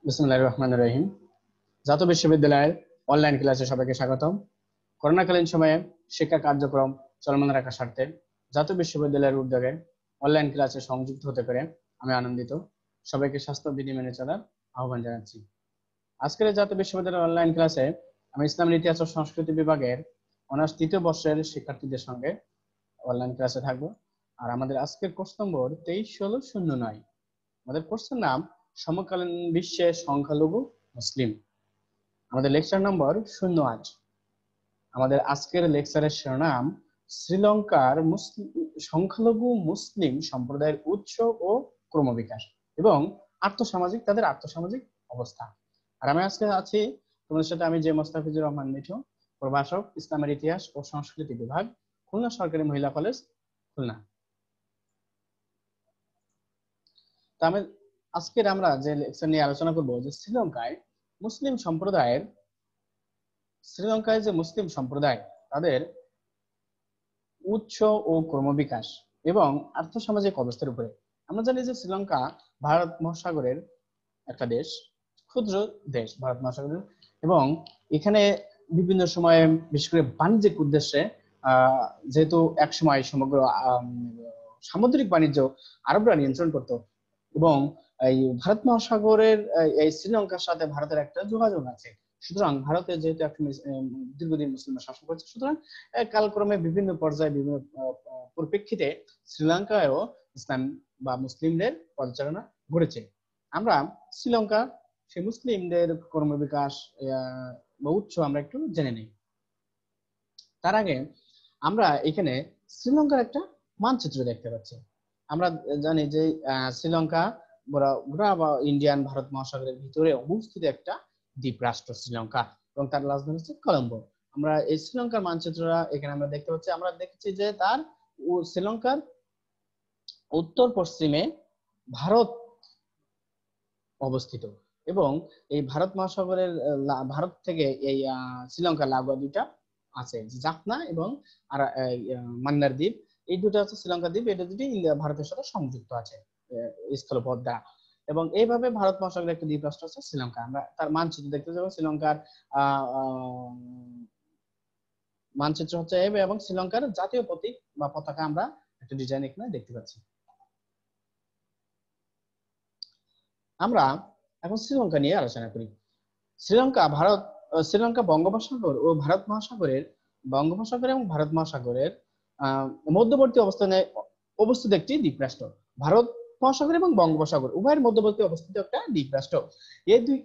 বিসমিল্লাহির রহমানির রহিম। জাতীয় বিশ্ববিদ্যালয়ের অনলাইন ক্লাসে সবাইকে স্বাগতম। করোনাকালীন সময়ে শিক্ষা কার্যক্রম চলমান রাখার স্বার্থে জাতীয় বিশ্ববিদ্যালয়ের উদ্যোগে অনলাইন ক্লাসে সংযুক্ত হতে পেরে আমি আনন্দিত। সবাইকে স্বাস্থ্যবিধি মেনে চলার আহ্বান জানাচ্ছি। আজকের এই জাতীয় বিশ্ববিদ্যালয়ের অনলাইন ক্লাসে আমি ইসলামের ইতিহাস ও সংস্কৃতি বিভাগের অনার্স তৃতীয় বর্ষের শিক্ষার্থীদের সঙ্গে অনলাইন ক্লাসে থাকবো। আর আমাদের আজকের কোর্স নম্বর 23-16-09। আমাদের কোর্সের নাম সমকালীন বিশ্বে সংখ্যালঘু মুসলিম। আমাদের লেকচার নম্বর 08। আমাদের আজকের লেকচারের শিরোনাম শ্রীলঙ্কার সংখ্যালঘু মুসলিম সম্প্রদায়ের উৎস ও ক্রমবিকাশ এবং তাদের আর্থসামাজিক অবস্থা। আর আমি আজকে আছি তোমাদের সাথে, আমি যে মোস্তাফিজুর রহমান মিঠু, প্রভাষক, ইসলামের ইতিহাস ও সংস্কৃতি বিভাগ, খুলনা সরকারি মহিলা কলেজ, খুলনা। তা আমি আজকের আমরা যে লেকচার নিয়ে আলোচনা করব যে শ্রীলঙ্কায় যে মুসলিম সম্প্রদায় তাদের উৎস ও ক্রমবিকাশ এবং আর্থসামাজিক অবস্থার উপরে। আমরা জানি যে শ্রীলঙ্কা ভারত মহাসাগরের একটা দেশ, ক্ষুদ্র দেশ ভারত মহাসাগরের, এবং এখানে বিভিন্ন সময়ে বিশেষ করে বাণিজ্যিক উদ্দেশ্যে যেহেতু এক সময় সমগ্র সামুদ্রিক বাণিজ্য আরবরা নিয়ন্ত্রণ করত, এবং এই ভারত মহাসাগরের এই শ্রীলঙ্কার সাথে ভারতের একটা যোগাযোগ আছে। সুতরাং ভারতে যেহেতু একটা দীর্ঘদিন মুসলিমরা শাসন করছে, সুতরাং কালক্রমে বিভিন্ন পর্যায়ে বিভিন্ন পরিপ্রেক্ষিতে শ্রীলঙ্কায়ও ইসলাম বা মুসলিমদের পরিচালনা ঘটেছে। আমরা শ্রীলঙ্কা সেই মুসলিমদের কর্মবিকাশ বা উৎস আমরা একটু জেনে নেই। তার আগে আমরা এখানে শ্রীলঙ্কার একটা মানচিত্র দেখতে পাচ্ছি। আমরা জানি যে শ্রীলঙ্কা বা ইন্ডিয়ান ভারত মহাসাগরের ভিতরে অবস্থিত একটা দ্বীপ রাষ্ট্র শ্রীলঙ্কা, এবং তার রাজধানী হচ্ছে কলম্বো। আমরা এই শ্রীলঙ্কার মানচিত্রটা এখানে আমরা দেখতে পাচ্ছি। আমরা দেখছি যে তার শ্রীলঙ্কার উত্তর পশ্চিমে ভারত অবস্থিত, এবং এই ভারত মহাসাগরের ভারত থেকে এই শ্রীলঙ্কার লাগোয়া দুইটা আছে, জাফনা এবং মান্নার দ্বীপ। এই দুটো হচ্ছে শ্রীলঙ্কা দ্বীপ, এটা দুটি ভারতের সাথে সংযুক্ত আছে স্থলপথ দ্বারা, এবং এইভাবে ভারত মহাসাগরের একটা দ্বীপ রাষ্ট্র হচ্ছে শ্রীলঙ্কা। আমরা তার মানচিত্র দেখতে যাবো। শ্রীলঙ্কার মানচিত্র হচ্ছে এবং শ্রীলঙ্কার জাতীয় প্রতীক বা পতাকা আমরা একটা ডিজাইন এখানে দেখতে পাচ্ছি। আমরা এখন শ্রীলঙ্কা নিয়ে আলোচনা করি। শ্রীলঙ্কা বঙ্গোপসাগর ও ভারত মহাসাগরের এবং ভারত মহাসাগরের মধ্যবর্তী অবস্থানে অবস্থিত একটি দ্বীপরাষ্ট্র। ভারত মহাসাগর এবং বঙ্গোপসাগর উভয়ের মধ্যবর্তী অবস্থিত একটা দ্বীপরাষ্ট্র।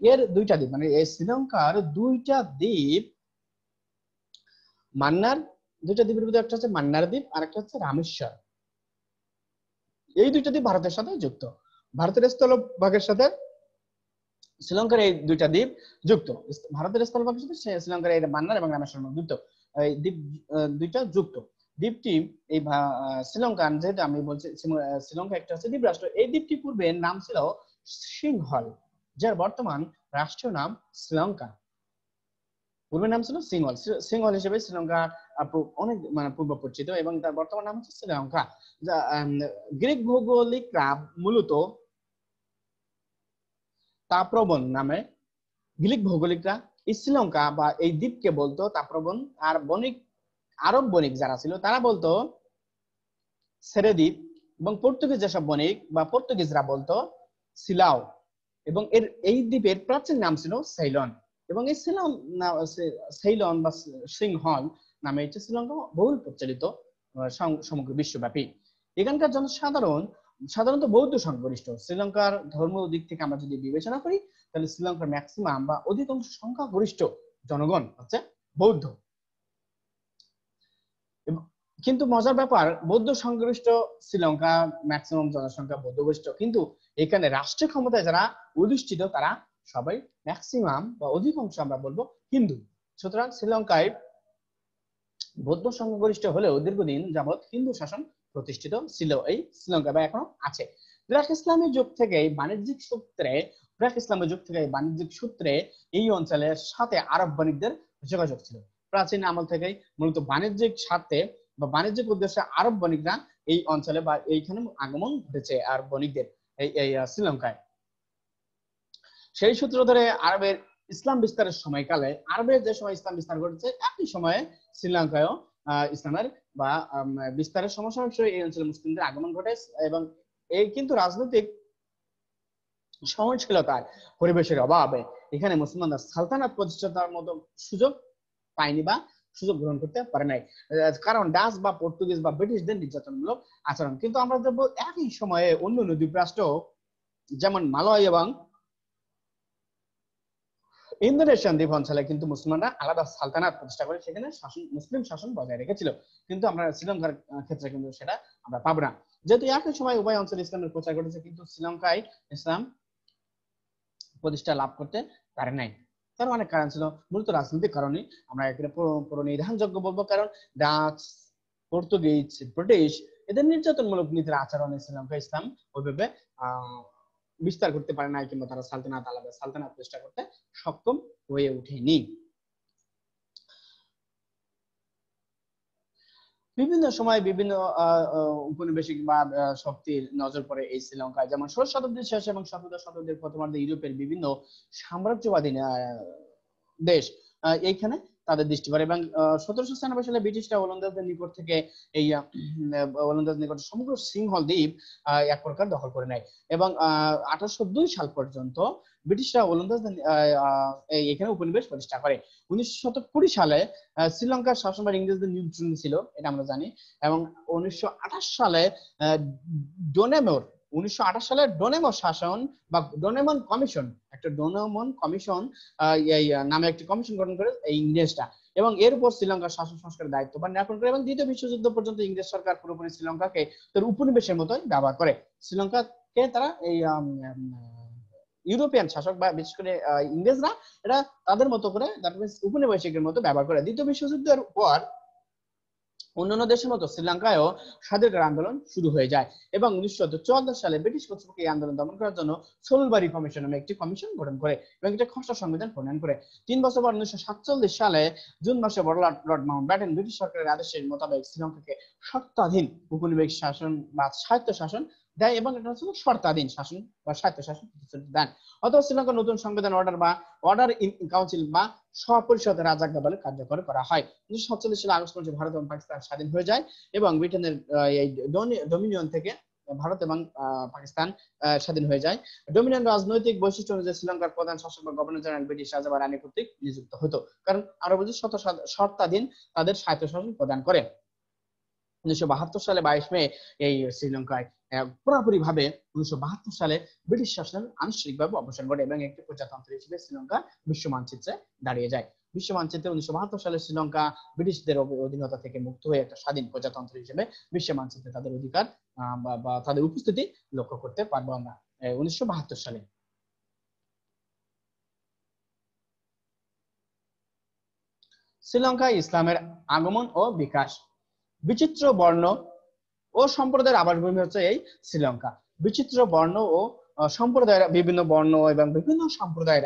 এর দুইটা দ্বীপ, মানে এই শ্রীলঙ্কার দুইটা দ্বীপ দুইটা দ্বীপের মধ্যে একটা হচ্ছে মান্নার দ্বীপ আর একটা হচ্ছে রামেশ্বর। এই দুইটা দ্বীপ ভারতের সাথে যুক্ত। ভারতের স্থলভাগের সাথে শ্রীলঙ্কার এই দুইটা দ্বীপ যুক্ত। ভারতের স্থলভাগের সাথে শ্রীলঙ্কার এই মান্নার এবং রামেশ্বর যুক্ত। এই দ্বীপ দুইটা যুক্ত। দ্বীপটি এই শ্রীলঙ্কান, যেহেতু আমি বলছি শ্রীলঙ্কা একটা হচ্ছে দ্বীপ রাষ্ট্র, এই দ্বীপটি পূর্বে নাম ছিল সিংহল, যার বর্তমান রাষ্ট্রীয় নাম শ্রীলঙ্কা। পূর্বের নাম ছিল সিংহল হিসেবে শ্রীলঙ্কা অনেক পূর্ব পরিচিত, এবং তার বর্তমান নাম হচ্ছে শ্রীলঙ্কা। যা গ্রিক ভৌগোলিকরা মূলত তাপ্রবন নামে, গ্রিক ভৌগোলিকরা শ্রীলঙ্কা বা এই দ্বীপকে বলতো তাপ্রবন, আর আরব বণিক যারা ছিল তারা বলতো সেরেদ্বীপ, এবং পর্তুগিজ যেসব বণিক বা পর্তুগিজরা বলতো সিলাও, এবং এই দ্বীপের প্রাচীন নাম ছিল সেইলন, এবং এই সেইলন বা সিংহল নামে হচ্ছে শ্রীলঙ্কা বহুল প্রচলিত সমগ্র বিশ্বব্যাপী। এখানকার সাধারণত বৌদ্ধ সংখ্যাগরিষ্ঠ। শ্রীলঙ্কার ধর্মীয় দিক থেকে আমরা যদি বিবেচনা করি, তাহলে শ্রীলঙ্কার ম্যাক্সিমাম বা অধিকাংশ সংখ্যাগরিষ্ঠ জনগণ হচ্ছে বৌদ্ধ। কিন্তু মজার ব্যাপার, বৌদ্ধ সংখ্যাগরিষ্ঠ শ্রীলঙ্কা ম্যাক্সিমাম জনসংখ্যা বৌদ্ধগরিষ্ঠ, কিন্তু এখানে রাষ্ট্রীয় ক্ষমতায় যারা অধিষ্ঠিত তারা সবাই ম্যাক্সিমাম বা অধিকাংশ আমরা বলবো হিন্দু। সুতরাং শ্রীলঙ্কায় বৌদ্ধ সংখ্যাগরিষ্ঠ হলেও দীর্ঘদিন যাবৎ হিন্দু শাসন প্রতিষ্ঠিত ছিল এই শ্রীলঙ্কা, বা এখনো আছে। প্রাক ইসলামের যুগ থেকে বাণিজ্যিক সূত্রে এই অঞ্চলের সাথে আরব বণিকদের যোগাযোগ ছিল। প্রাচীন আমল থেকেই মূলত বাণিজ্যিক স্বার্থে বা বাণিজ্যিক উদ্দেশ্যে আরব বণিকরা এই অঞ্চলে বা এইখানে আগমন ঘটেছে আরব বণিকদের এই শ্রীলঙ্কায়। সেই সূত্র ধরে আরবের ইসলাম বিস্তারের সময়কালে, আরবের যে সময় ইসলাম বিস্তার ঘটেছে একই সময়ে শ্রীলঙ্কায়ও ইসলামের বা বিস্তারের সমসাময়িক এই অঞ্চলে মুসলিমদের আগমন ঘটে। এবং এই কিন্তু রাজনৈতিক সহনশীলতার পরিবেশের অভাবে এখানে মুসলমানরা সালতানাত প্রতিষ্ঠার মতো সুযোগ পায়নি বা সুযোগ গ্রহণ করতে পারে নাই, কারণ ডাচ বা পর্তুগিজ বা ব্রিটিশদের নির্যাতনমূলক আচরণ। কিন্তু আমরা দেখবো একই সময়ে অন্য দ্বীপ রাষ্ট্র যেমন মালয় এবং ইন্দোনেশিয়ান দ্বীপ অঞ্চলে কিন্তু মুসলমানরা আলাদা সালতানাত প্রতিষ্ঠা করে সেখানে শাসন, মুসলিম শাসন বজায় রেখেছিল। কিন্তু আমরা শ্রীলঙ্কার ক্ষেত্রে কিন্তু সেটা আমরা পাবো না। যেহেতু একই সময় উভয় অঞ্চলে ইসলামের প্রচার ঘটেছে, কিন্তু শ্রীলঙ্কায় ইসলাম প্রতিষ্ঠা লাভ করতে পারে নাই। তার অনেক কারণ ছিল, মূলত রাজনৈতিক কারণে আমরা এখানে পুরো নির্ধারণযোগ্য বলবো। কারণ ডাচ, পর্তুগিজ, ব্রিটিশ এদের নির্যাতনমূলক নীতির আচরণে শ্রীলঙ্কা ইসলাম ওইভাবে বিস্তার করতে পারে নাই, কিংবা তারা সালতানাত আলাদা সালতানাত প্রতিষ্ঠা করতে সক্ষম হয়ে ওঠেনি। বিভিন্ন সময় বিভিন্ন উপনিবেশিক বা শক্তির নজর পড়ে এই শ্রীলঙ্কায়, যেমন 16 শতাব্দীর শেষ এবং 17 শতাব্দীর প্রথমার্ধে ইউরোপের বিভিন্ন সাম্রাজ্যবাদী দেশ এইখানে তাদের দৃষ্টি পড়ে। এবং 1796 সালে ব্রিটিশরা ওলন্দাজদের নিকট থেকে এই ওলন্দাজদের নিকট সমগ্র সিংহল দ্বীপ এক প্রকার দখল করে নেয়। এবং 1802 সাল পর্যন্ত ব্রিটিশরা ওলন্দাজদের এখানে উপনিবেশ প্রতিষ্ঠা করে। 1920 সালে শ্রীলঙ্কার শাসনভার ইংরেজদের নিয়ন্ত্রণে ছিল, এটা আমরা জানি। এবং 1928 সালে ডোনেমোর 1928 সালে ডোনেমন শাসন বা ডোনেমন কমিশন, একটা ডোনেমন কমিশন এই নামে একটি কমিশন গঠন করে এই ইংরেজরা, এবং এর উপর শ্রীলঙ্কার শাসন সংস্কারের দায়িত্বভার ন্যাপন করে। এবং দ্বিতীয় বিশ্বযুদ্ধ পর্যন্ত ইংরেজ সরকার পুরোপুরি শ্রীলঙ্কাকে তার উপনিবেশের মতোই ব্যবহার করে। শ্রীলঙ্কাকে তারা এই ইউরোপিয়ান শাসক বা বিশেষ করে ইংরেজরা এটা তাদের মতো করে উপনিবেশিকের মতো ব্যবহার করে। দ্বিতীয় বিশ্বযুদ্ধের পর অন্যান্য দেশের মতো শ্রীলঙ্কায়ও স্বাধীনতার আন্দোলন শুরু হয়ে যায়, এবং 1974 সালে ব্রিটিশ কর্তৃপক্ষ এই আন্দোলন দমন করার জন্য সোলবারি কমিশন নামে একটি কমিশন গঠন করে এবং এটা খসড়া সংবিধান প্রণয়ন করে। 3 বছর পর 1947 সালে জুন মাসে লর্ড মাউন্টব্যাটেন ব্রিটিশ সরকারের আদেশের মোতাবেক শ্রীলঙ্কাকে শর্তাধীন উপনিবেশিক শাসন বা স্বায়ত্ত শাসন দেয়, এবং এটা হচ্ছে শর্তাধীন শাসন বা স্বায়ত্ত শাসন দেন। অথবা শ্রীলঙ্কার নতুন সংবিধান অর্ডার ইন কাউন্সিল বা সপরিষদের রাজাজ্ঞা বলে কার্যকর করা হয়। 1947 সালে আগস্ট মাসে ভারত এবং পাকিস্তান স্বাধীন হয়ে যায়, এবং ব্রিটেনের এই ডোমিনিয়ন থেকে ভারত এবং পাকিস্তান স্বাধীন হয়ে যায়। ডোমিনিয়ন রাজনৈতিক বৈশিষ্ট্য অনুযায়ী শ্রীলঙ্কার প্রধান শাসক বা গভর্নর জেনারেল ব্রিটিশ রাজা বা রানী কর্তৃক নিযুক্ত হতো, কারণ আরো বলছি শর্তাধীন তাদের স্বায়ত্তশাসন প্রদান করে। 1972 সালে 22 মে এই শ্রীলঙ্কায় পুরোপুরি ভাবে 1972 সালে ব্রিটিশ শাসনের আনুষ্ঠানিকভাবে অবসান ঘটে এবং একটি প্রজাতন্ত্র হিসেবে শ্রীলঙ্কা বিশ্ব মানচিত্রে দাঁড়িয়ে যায়। বিশ্ব মানচিত্রে 1972 সালে শ্রীলঙ্কা ব্রিটিশদের অধীনতা থেকে মুক্ত হয়ে একটা স্বাধীন প্রজাতন্ত্র হিসেবে বিশ্ব মানচিত্রে তাদের অধিকার বা তাদের উপস্থিতি লক্ষ্য করতে পারবো আমরা 1972 সালে। শ্রীলঙ্কায় ইসলামের আগমন ও বিকাশ। বিচিত্র বর্ণ ও সম্প্রদায়ের আবাসভূমি হচ্ছে এই শ্রীলঙ্কা। বিচিত্র বর্ণ ও সম্প্রদায়ের বিভিন্ন বর্ণ এবং বিভিন্ন সম্প্রদায়ের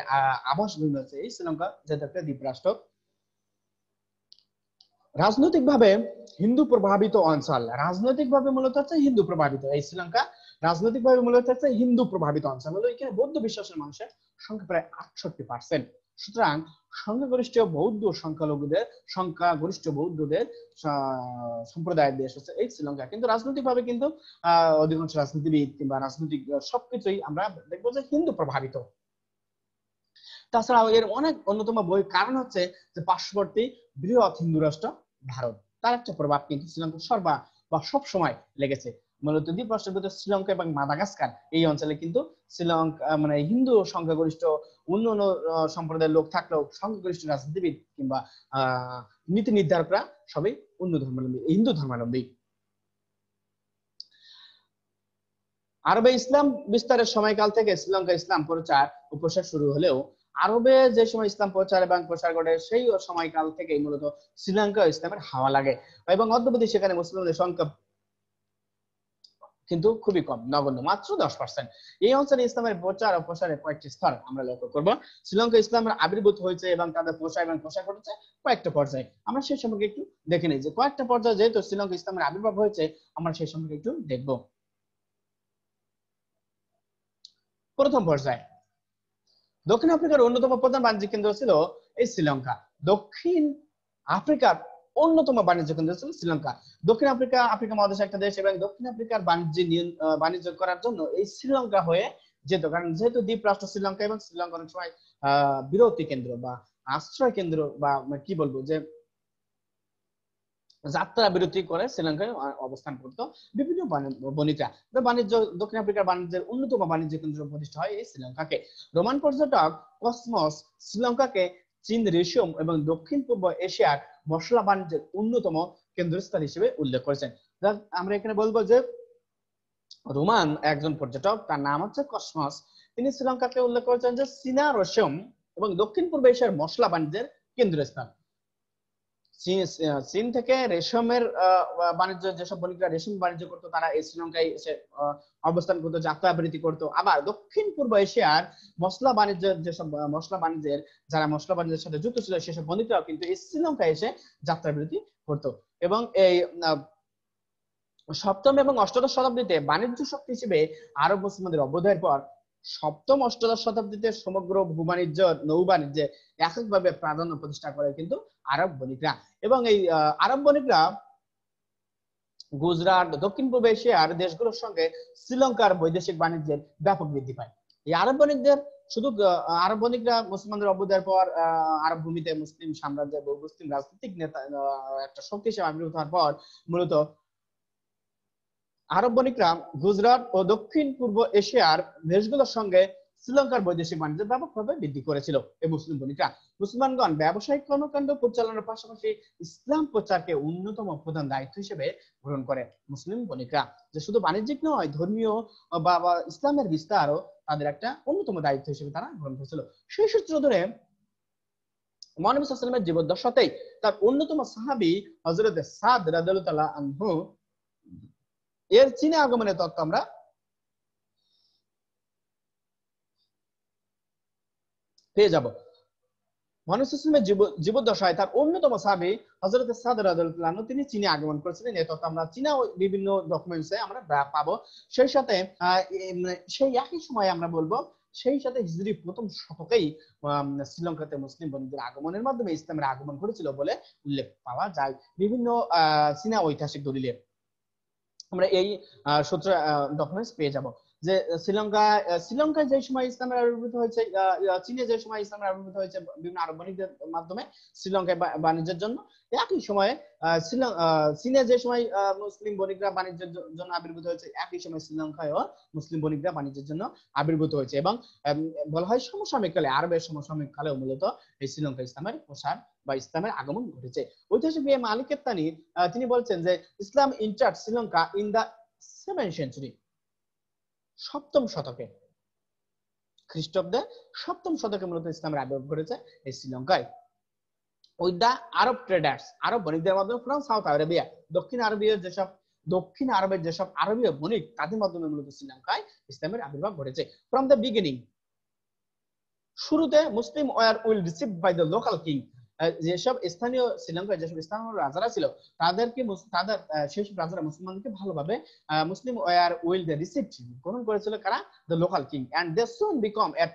আবাসভূমি হচ্ছে এই শ্রীলঙ্কা, যেটা একটা দ্বীপরাষ্ট্র। রাজনৈতিকভাবে হিন্দু প্রভাবিত অঞ্চল, রাজনৈতিকভাবে মূলত হচ্ছে হিন্দু প্রভাবিত এই শ্রীলঙ্কা। রাজনৈতিকভাবে মূলত হচ্ছে হিন্দু প্রভাবিত অঞ্চল হলো এখানে বৌদ্ধ বিশ্বাসের মানুষের সংখ্যা প্রায় 68%। সুতরাং সংখ্যাগরিষ্ঠ বৌদ্ধদের সম্প্রদায়ের দেশ হচ্ছে এই শ্রীলঙ্কা। কিন্তু রাজনৈতিকভাবে কিন্তু অধিকাংশ রাজনীতিবিদ কিংবা রাজনৈতিক সবকিছুই আমরা দেখবো যে হিন্দু প্রভাবিত। তাছাড়াও এর অনেক অন্যতম কারণ হচ্ছে যে পার্শ্ববর্তী বৃহৎ হিন্দু রাষ্ট্র ভারত, তার একটা প্রভাব কিন্তু শ্রীলঙ্কা সব সময় লেগেছে। মূলত দ্বীপরাষ্ট্রের ভিতরে শ্রীলঙ্কা এবং মাদাগাস্কার এই অঞ্চলে কিন্তু শ্রীলঙ্কা মানে হিন্দু সংখ্যাগরিষ্ঠ অন্য সম্প্রদায়ের লোক থাকলেও সংখ্যাগরিষ্ঠ রাজনীতিবিদ কিংবা নীতি নির্ধারকরা সবাই হিন্দু ধর্মাবলম্বী। আরবে ইসলাম বিস্তারের সময়কাল থেকে শ্রীলঙ্কা ইসলাম প্রচার ও প্রসার শুরু হলেও আরবে যে সময় ইসলাম প্রচার এবং প্রসার ঘটে সেই সময়কাল থেকে মূলত শ্রীলঙ্কা ইসলামের হাওয়া লাগে, এবং অদ্যাবধি সেখানে মুসলিমদের সংখ্যা কিন্তু খুবই কম, নগণ্য, মাত্র 10%। এই অঞ্চলে ইসলামের প্রচার ও প্রসারের কয়েকটি স্তর আমরা লক্ষ্য করব। শ্রীলঙ্কা ইসলামের আবির্ভূত হয়েছে এবং তাদের প্রসার এবং প্রসার ঘটেছে কয়েকটা পর্যায়ে। আমরা সেই সম্পর্কে একটু দেখে নিই যে কয়েকটা পর্যায়ে যেহেতু শ্রীলঙ্কা ইসলামের আবির্ভাব হয়েছে আমরা সেই সম্পর্কে একটু দেখব। প্রথম পর্যায়ে দক্ষিণ আফ্রিকার অন্যতম প্রধান বাণিজ্যিক কেন্দ্র ছিল এই শ্রীলঙ্কা। দক্ষিণ আফ্রিকার অন্যতম বাণিজ্য কেন্দ্র ছিল শ্রীলঙ্কা। দক্ষিণ আফ্রিকা আফ্রিকা মহাদেশের একটা দেশ, এবং দক্ষিণ আফ্রিকার বাণিজ্য করার জন্য এই শ্রীলঙ্কা হয়ে যেত, কারণ যেহেতু দ্বীপ রাষ্ট্র শ্রীলঙ্কা, এবং শ্রীলঙ্কা অনেক সময় বিরতি কেন্দ্র বা আশ্রয় কেন্দ্র বা কি বলবো যে যাত্রা বিরতি করে শ্রীলঙ্কায় অবস্থান করতো বিভিন্ন বণিকরা। বাণিজ্য দক্ষিণ আফ্রিকার বাণিজ্যের অন্যতম বাণিজ্য কেন্দ্র প্রতিষ্ঠা হয় এই শ্রীলঙ্কাকে। রোমান পর্যটক কসমস শ্রীলঙ্কাকে চীন, রেশম এবং দক্ষিণ পূর্ব এশিয়ার মশলা বাণিজ্যের অন্যতম কেন্দ্রস্থল হিসেবে উল্লেখ করেছেন। আমরা এখানে বলবো যে রোমান একজন পর্যটক, তার নাম হচ্ছে কসমস, তিনি শ্রীলঙ্কাকে উল্লেখ করেছেন যে চীনা, রেশম এবং দক্ষিণ পূর্ব এশিয়ার মশলা বাণিজ্যের কেন্দ্রস্থান। চীন থেকে রেশমের বাণিজ্য, যেসব বণিকরা রেশম বাণিজ্য করতো তারা এই শ্রীলঙ্কায় এসে অবস্থান করতো, যাত্রা বিরতি করতো। আবার দক্ষিণ পূর্ব এশিয়ার মশলা বাণিজ্যের যেসব যারা মশলা বাণিজ্যের সাথে যুক্ত ছিল সেসব বণিকরাও কিন্তু এই শ্রীলঙ্কায় এসে যাত্রা বিরতি করতো। এবং এই সপ্তম এবং অষ্টাদশ শতাব্দীতে বাণিজ্য শক্তি হিসেবে আরব মুসলমানদের অভ্যুদয়ের পর সপ্তম অষ্টাদশ শতাব্দীতে সমগ্র ভূবাণিজ্য, নৌ বাণিজ্যে এককভাবে প্রাধান্য প্রতিষ্ঠা করে কিন্তু আরব বণিকরা। এবং এই আরব বণিকরা গুজরাট, দক্ষিণ পূর্ব এশিয়ার দেশগুলোর সঙ্গে শ্রীলঙ্কার বৈদেশিক বাণিজ্যের ব্যাপক বৃদ্ধি পায়। এই আরব বণিকদের শুধু আরব বণিকরা মুসলমানদের অভ্যুদয়ের পর আরব ভূমিতে মুসলিম সাম্রাজ্যের মুসলিম রাজনৈতিক নেতা একটা শক্তি হিসেবে আবির্ভূত হওয়ার পর মূলত আরব বণিকরা গুজরাট ও দক্ষিণ পূর্ব এশিয়ার দেশগুলোর সঙ্গে শ্রীলঙ্কার বৈদেশিক বাণিজ্য ব্যাপকভাবে বৃদ্ধি করেছিল। এই মুসলিম বণিকরা মুসলমানগণ ব্যবসায়িক কর্মকাণ্ড পরিচালনার পাশাপাশি ইসলাম প্রচারকে অন্যতম প্রধান দায়িত্ব হিসেবে গ্রহণ করে মুসলিম বণিকরা। যে শুধু বাণিজ্যিক নয়, ধর্মীয় বা ইসলামের বিস্তারও তাদের একটা অন্যতম দায়িত্ব হিসেবে তারা গ্রহণ করেছিল। সেই সূত্র ধরে মহানবী সাল্লাল্লাহু আলাইহি ওয়াসাল্লামের জীবদ্দশাতেই তার অন্যতম সাহাবী হযরত সাদ রাদিয়াল্লাহু তাআলা আনহু এর চীনে আগমনের তত্ত্ব আমরা পেয়ে যাব। মহানবী সাল্লাল্লাহু আলাইহি ওয়াসাল্লামের জীবদ্দশায় তার অন্যতম সাহাবী হযরত সাদ রাদিয়াল্লাহু আনহু তিনি চীনে আগমন করেছিলেন। এই তত্ত্ব আমরা চীনা বিভিন্ন ডকুমেন্টসে আমরা পাবো। সেই সাথে সেই একই সময়ে আমরা বলবো সেই সাথে হিজরি প্রথম শতকেই শ্রীলঙ্কাতে মুসলিম বণিকদের আগমনের মাধ্যমে ইসলামের আগমন ঘটেছিল বলে উল্লেখ পাওয়া যায় বিভিন্ন চীনা ঐতিহাসিক দলিলে। আমরা এই সূত্র ডকুমেন্টস পেয়ে যাব যে শ্রীলঙ্কায় যে সময় ইসলামের আবির্ভূত হয়েছে, চীনে যে সময় ইসলামের আবির্ভূত হয়েছে বিভিন্ন আরব বণিকদের মাধ্যমে শ্রীলঙ্কায় বাণিজ্যের জন্য, একই সময়ে চীনে যে সময় মুসলিম বণিকরা বাণিজ্যের জন্য আবির্ভূত হয়েছে, একই সময় শ্রীলঙ্কায়ও মুসলিম বণিকরা বাণিজ্যের জন্য আবির্ভূত হয়েছে। এবং বলা হয় সমসাময়িক কালে, আরবের সমসাময়িক কালেও মূলত এই শ্রীলঙ্কা ইসলামের প্রসার বা ইসলামের আগমন ঘটেছে। ঐতিহাসিক মালিক কেত্তানি তিনি বলছেন যে Islam entered Sri Lanka in the 7th century, সপ্তম শতকে, খ্রিস্টাব্দে সপ্তম শতকে মূলত ইসলামের আবির্ভাব ঘটেছে এই শ্রীলঙ্কায়। উইথ দা আরব ট্রেডার্স, আরব বণিকদের মাধ্যমে ফ্রম সাউথ আরবিয়া, দক্ষিণ আরবের যেসব আরবীয় বণিক তাদের মাধ্যমে মূলত শ্রীলঙ্কায় ইসলামের আবির্ভাব ঘটেছে। ফ্রম দ্য বিগিনিং, শুরুতে Muslim were well received by the local king, যেসব স্থানীয় শ্রীলঙ্কায় যেসব স্থানীয় রাজারা ছিল সেসব রাজারা মুসলমানদেরকে ভালোভাবে Muslim were well they received, গ্রহণ করেছিল কারা? The local king, and they soon became a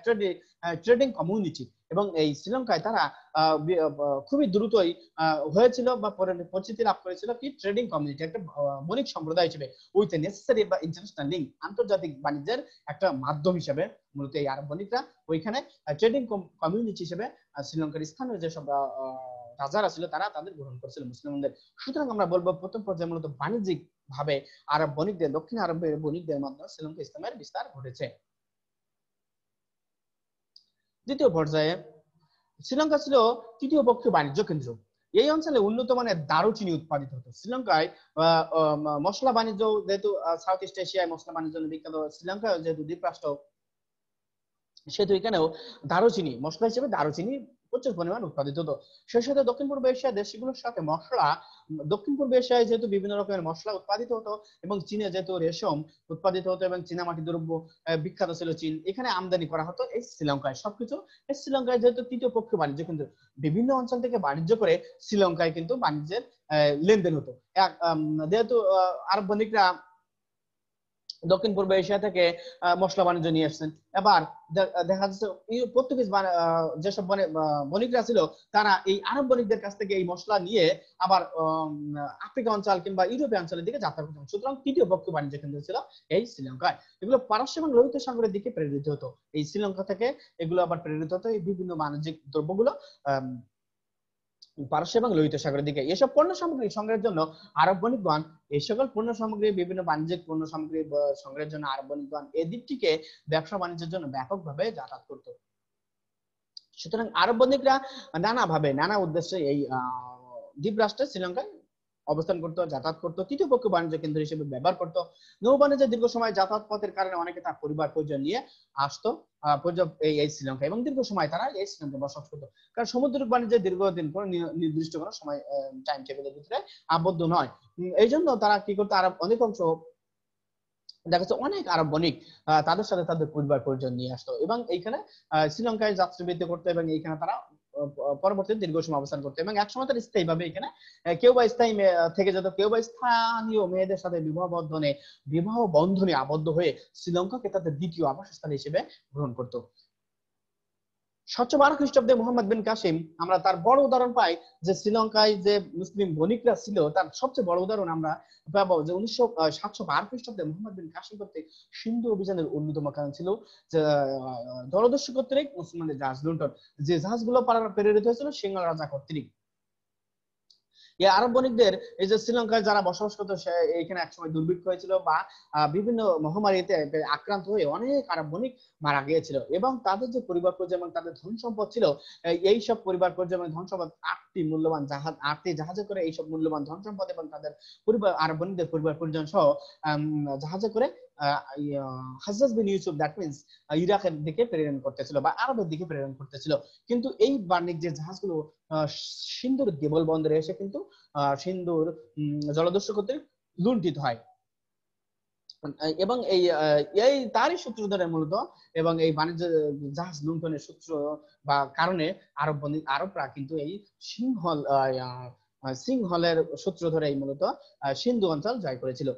trading community. এবং এই শ্রীলঙ্কায় তারা খুবই দ্রুতই হয়েছিল বা পরিচিতি লাভ করেছিল কি? ট্রেডিং কমিউনিটি, একটা বণিক সম্প্রদায় হিসেবে, উইথ এ নেসেসারি বা ইন্টারন্যাশনাল লিঙ্ক, আন্তর্জাতিক বাণিজ্যের একটা মাধ্যম হিসেবে মূলত এই আরব বণিকরা ওইখানে ট্রেডিং কমিউনিটি হিসেবে শ্রীলঙ্কার স্থানীয় যেসব রাজারা ছিল তারা তাদের গ্রহণ করেছিল মুসলিমদের। সুতরাং আমরা বলবো প্রথম পর্যায়ে মূলত বাণিজ্যিক ভাবে আরব বণিকদের, দক্ষিণ আরবের বণিকদের মাধ্যমে শ্রীলঙ্কা ইসলামের বিস্তার ঘটেছে। দ্বিতীয় পর্যায়ে শ্রীলঙ্কা ছিল তৃতীয় পক্ষীয় বাণিজ্য কেন্দ্র। এই অঞ্চলে উন্নত মানের দারুচিনি উৎপাদিত হতো। শ্রীলঙ্কায় মশলা বাণিজ্য, যেহেতু সাউথ ইস্ট এশিয়ায় মশলা বাণিজ্য বিখ্যাত, শ্রীলঙ্কায় যেহেতু দ্বীপরাষ্ট্র সেহেতু এখানেও দারুচিনি, মশলা হিসেবে দারুচিনি প্রচুর পরিমাণ উৎপাদিত হতো। সেই সাথে দক্ষিণ পূর্ব এশিয়ার দেশগুলোর সাথে দক্ষিণ পূর্ব এশিয়ায় যেহেতু বিভিন্ন রকমের মশলা উৎপাদিত হতো এবং চীনে যেহেতু রেশম উৎপাদিত হতো এবং চীনামাটি দ্রব্য বিখ্যাত ছিল চীন, এখানে আমদানি করা হতো এই শ্রীলঙ্কায়। সবকিছু এই শ্রীলঙ্কায় যেহেতু তৃতীয় পক্ষীয় বাণিজ্য কেন্দ্র, বিভিন্ন অঞ্চল থেকে বাণিজ্য করে শ্রীলঙ্কায় কিন্তু বাণিজ্যের লেনদেন হতো। যেহেতু আরব বণিকরা দক্ষিণ পূর্ব এশিয়া থেকে মশলা বাণিজ্য নিয়ে আসছেন। এবার দেখা যাচ্ছে পর্তুগিজ যেসব বণিকরা ছিল তারা এই আরব বণিকদের কাছ থেকে এই মশলা নিয়ে আবার আফ্রিকা অঞ্চল কিংবা ইউরোপীয় অঞ্চলের দিকে যাত্রা করতেন। সুতরাং তৃতীয় পক্ষ বাণিজ্য কেন্দ্র ছিল এই শ্রীলঙ্কায়। এগুলো পারস্য এবং লোহিত সাগরের দিকে প্রেরিত হতো। এই শ্রীলঙ্কা থেকে এগুলো আবার প্রেরিত হতো এই বিভিন্ন বাণিজ্যিক দ্রব্যগুলো পারস্য এবং লোহিত সাগরের দিকে। এসব পণ্য সামগ্রী সংগ্রহের জন্য আরব বণিকগণ এই সকল পণ্য সামগ্রী বিভিন্ন বাণিজ্যিক পণ্য সামগ্রী সংগ্রহের জন্য আরব বণিকগণ এই দ্বীপটিকে ব্যবসা বাণিজ্যের জন্য ব্যাপকভাবে যাতায়াত করত। সুতরাং আরব বণিকরা নানাভাবে নানা উদ্দেশ্যে এই দ্বীপ রাষ্ট্রে শ্রীলঙ্কায় অবস্থান করতো, যাতায়াত করতো, তৃতীয় পক্ষ বাণিজ্য কেন্দ্র হিসেবে ব্যবহার করতো। নৌ বাণিজ্যের দীর্ঘ সময় যাতায়াত পথের কারণে অনেকে তার পরিবার পরিজন নিয়ে আসতো এই শ্রীলঙ্কা, এবং দীর্ঘ সময় তারা এই শ্রীলঙ্কায় বসবাস করতো। কারণ সামুদ্রিক বাণিজ্যের দীর্ঘদিন কোনো নির্দিষ্ট কোনো সময় টাইম টেবিলের ভিতরে আবদ্ধ নয়। এই জন্য তারা কি করতো, আরব অধিকাংশ দেখা যাচ্ছে অনেক আরব বণিক তাদের সাথে তাদের পরিবার পরিজন নিয়ে আসতো এবং এইখানে শ্রীলঙ্কায় যাত্রাবৃত্তি করতো এবং এইখানে তারা পরবর্তীতে দীর্ঘ সময় অবস্থান করতো এবং একসময় তারা স্থায়ীভাবে এখানে কেউ বা স্থায়ী থেকে যেত, কেউ বা স্থানীয় মেয়েদের সাথে বিবাহ বন্ধনে আবদ্ধ হয়ে শ্রীলঙ্কাকে তাদের দ্বিতীয় আবাসস্থল হিসেবে গ্রহণ করতো। 712 খ্রিস্টাব্দে মোহাম্মদ বিন কাসিম আমরা তার বড় উদাহরণ পাই যে শ্রীলঙ্কায় যে মুসলিম বণিকরা ছিল তার সবচেয়ে বড় উদাহরণ আমরা পাবো যে 712 খ্রিস্টাব্দে মোহাম্মদ বিন কাসিম কর্তৃক সিন্ধু অভিযানের অন্যতম কারণ ছিল যে জলদস্যু কর্তৃক মুসলমানদের জাহাজ লুণ্ঠন, যে জাহাজগুলো প্রেরিত হয়েছিল সিংহল রাজা কর্তৃক। এই আরব বণিকদের এই যে শ্রীলঙ্কায় যারা বসবাস করতো এখানে একসময় দুর্ভিক্ষ হয়েছিল বা বিভিন্ন মহামারীতে আক্রান্ত হয়ে অনেক আরব বণিক মারা গিয়েছিল এবং তাদের যে পরিবার পরিজন এবং তাদের ধন সম্পদ ছিল এই সব পরিবার পরিজন এবং ধন সম্পদ 8টি জাহাজে করে এইসব মূল্যবান ধন সম্পদ এবং তাদের পরিবার আরব বণিকদের পরিবার পরিজন সহ জাহাজে করে হাজ্জাজ বিন ইউসুফ দ্যাট মিন্স ইরাকের দিকে প্রেরণ করতেছিল বা আরবের দিকে প্রেরণ করতেছিল। কিন্তু এই বাণিজ্যের জাহাজগুলো সিন্ধুর দেবল বন্দরে এসে কিন্তু সিন্ধুর জলদস্যু কর্তৃক লুণ্ঠিত হয় এবং এই তারই সূত্র ধরে মূলত এবং এই বাণিজ্য জাহাজ লুণ্ঠনের সূত্র বা কারণে আরবরা কিন্তু এই সিংহলের সূত্র ধরে মূলত সিন্ধু অঞ্চল জয় করেছিল।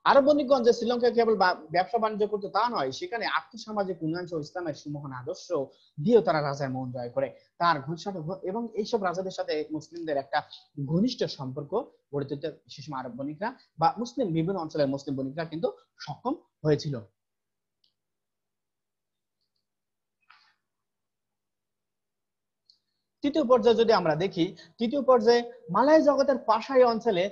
আরব বণিকগণ যে শ্রীলঙ্কায় কেবল ব্যবসা বাণিজ্য করতো তা নয়, সেখানে আর্থসামাজিক উন্নয়ন সহ ইসলামের সুমহান আদর্শ দিয়ে তারা রাজার মন জয় করে। তার এবং এইসব রাজাদের সাথে মুসলিমদের একটা ঘনিষ্ঠ সম্পর্ক গড়ে তুলতে বিশেষ আরব বণিকরা বা মুসলিম বিভিন্ন অঞ্চলের মুসলিম বণিকরা কিন্তু সক্ষম হয়েছিল। তৃতীয় পর্যায়ে যদি আমরা দেখি, তৃতীয় পর্যায়ে মালয় জগতের পাশাই অঞ্চলে